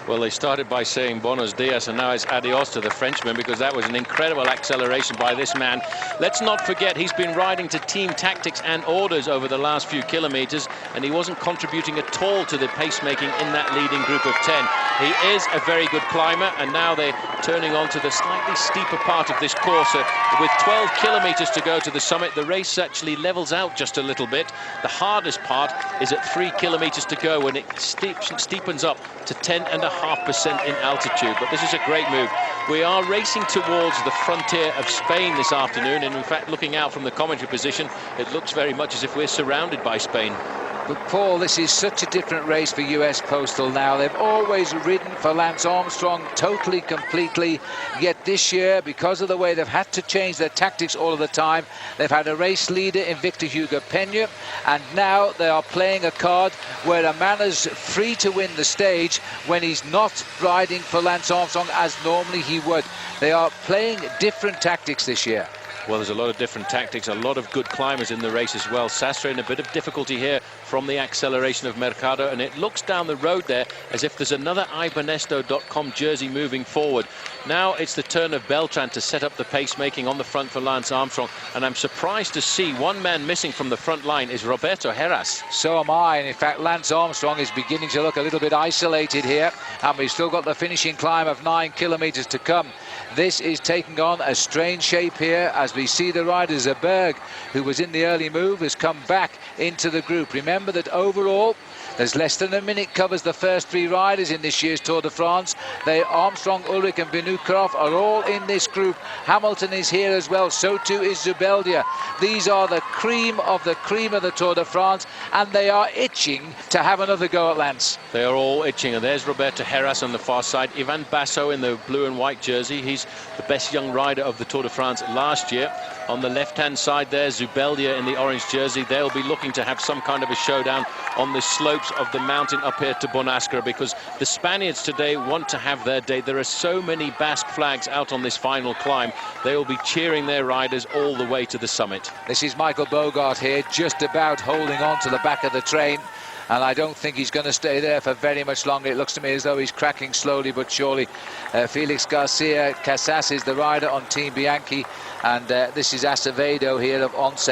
Well, they started by saying buenos dias, and now it's adios to the Frenchman, because that was an incredible acceleration by this man. Let's not forget he's been riding to team tactics and orders over the last few kilometers, and he wasn't contributing at all to the pacemaking in that leading group of 10. He is a very good climber, and now they're turning on to the slightly steeper part of this course. With 12 kilometers to go to the summit, the race actually levels out just a little bit. The hardest part is at 3 kilometers to go, when it steepens up to 10.5% in altitude. But this is a great move. We are racing towards the frontier of Spain this afternoon, and in fact, looking out from the commentary position, it looks very much as if we're surrounded by Spain. But Paul, this is such a different race for US Postal now. They've always ridden for Lance Armstrong totally, completely. Yet this year, because of the way they've had to change their tactics all of the time, they've had a race leader in Victor Hugo Peña, and now they are playing a card where a man is free to win the stage when he's not riding for Lance Armstrong as normally he would. They are playing different tactics this year. Well, there's a lot of different tactics, a lot of good climbers in the race as well. Sastre in a bit of difficulty here from the acceleration of Mercado, and it looks down the road there as if there's another iBernesto.com jersey moving forward. Now it's the turn of Beltran to set up the pacemaking on the front for Lance Armstrong, and I'm surprised to see one man missing from the front line is Roberto HERAS. So am I, and in fact Lance Armstrong is beginning to look a little bit isolated here, and we've still got the finishing climb of 9 kilometers to come. This is taking on a strange shape here as we see the rider Zerberg, who was in the early move, has come back into the group. Remember that overall there's less than a minute covers the first 3 riders in this year's Tour de France. Armstrong, Ullrich and Vinokourov are all in this group. Hamilton is here as well, so too is Zubeldia. These are the cream of the Tour de France, and they are itching to have another go at Lance. They are all itching, and there's Roberto HERAS on the far side. Ivan Basso in the blue and white jersey. He's the best young rider of the Tour de France last year. On the left-hand side there, Zubeldia in the orange jersey. They'll be looking to have some kind of a showdown on the slopes of the mountain up here to Bonascra, because the Spaniards today want to have their day. There are so many Basque flags out on this final climb. They will be cheering their riders all the way to the summit. This is Michael Bogart here, just about holding on to the back of the train. And I don't think he's going to stay there for very much longer. It looks to me as though he's cracking slowly but surely. Felix Garcia Casas is the rider on Team Bianchi, and this is Acevedo here of Once.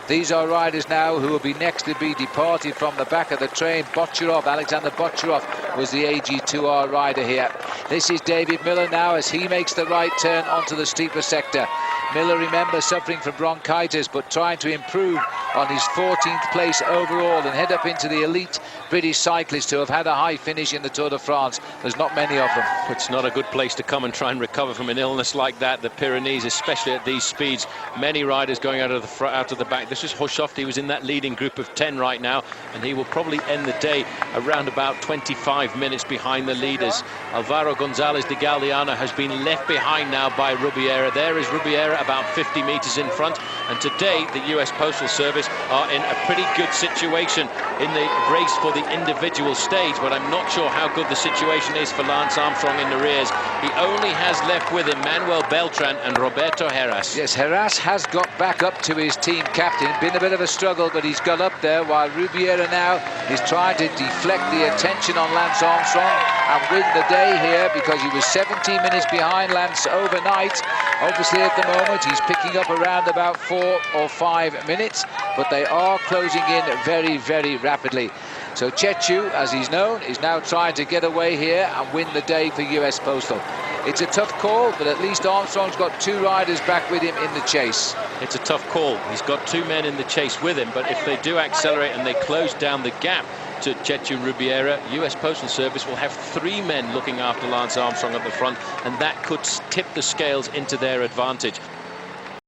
These are riders now who will be next to be departed from the back of the train. Bocharov, Alexander Bocharov was the AG2R rider here. This is David Millar now as he makes the right turn onto the steeper sector. Millar, remember, suffering from bronchitis, but trying to improve on his 14th place overall and head up into the elite British cyclists who have had a high finish in the Tour de France. There's not many of them. It's not a good place to come and try and recover from an illness like that. The Pyrenees, especially at these speeds, many riders going out of the front, out of the back. This is Hushovd. He was in that leading group of 10 right now, and he will probably end the day around about 25 minutes behind the leaders. Alvaro Gonzalez de Galdiano has been left behind now by Rubiera. There is Rubiera PARRA about 50 metres in front. And today, the US Postal Service are in a pretty good situation in the race for the individual stage, but I'm not sure how good the situation is for Lance Armstrong in the rears. He only has left with him Manuel Beltran and Roberto HERAS. Yes, HERAS has got back up to his team captain. Been a bit of a struggle, but he's got up there, while Rubiera now is trying to deflect the attention on Lance Armstrong and win the day here, because he was 17 minutes behind Lance overnight. Obviously, at the moment, he's picking up around about 4 or 5 minutes, but they are closing in very, very rapidly. So Chechu, as he's known, is now trying to get away here and win the day for US Postal. It's a tough call, but at least Armstrong's got 2 riders back with him in the chase. It's a tough call. He's got 2 men in the chase with him, but if they do accelerate and they close down the gap to Chechu Rubiera, US Postal Service will have 3 men looking after Lance Armstrong at the front, and that could tip the scales into their advantage.